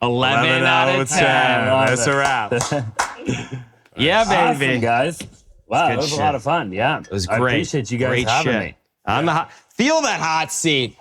11 out of 10. Love That's it. a wrap. Yeah, Awesome, baby. guys. Wow, good that was shit. a lot of fun. Yeah. It was I great. appreciate you guys Great having shit. me. On the feel that hot seat.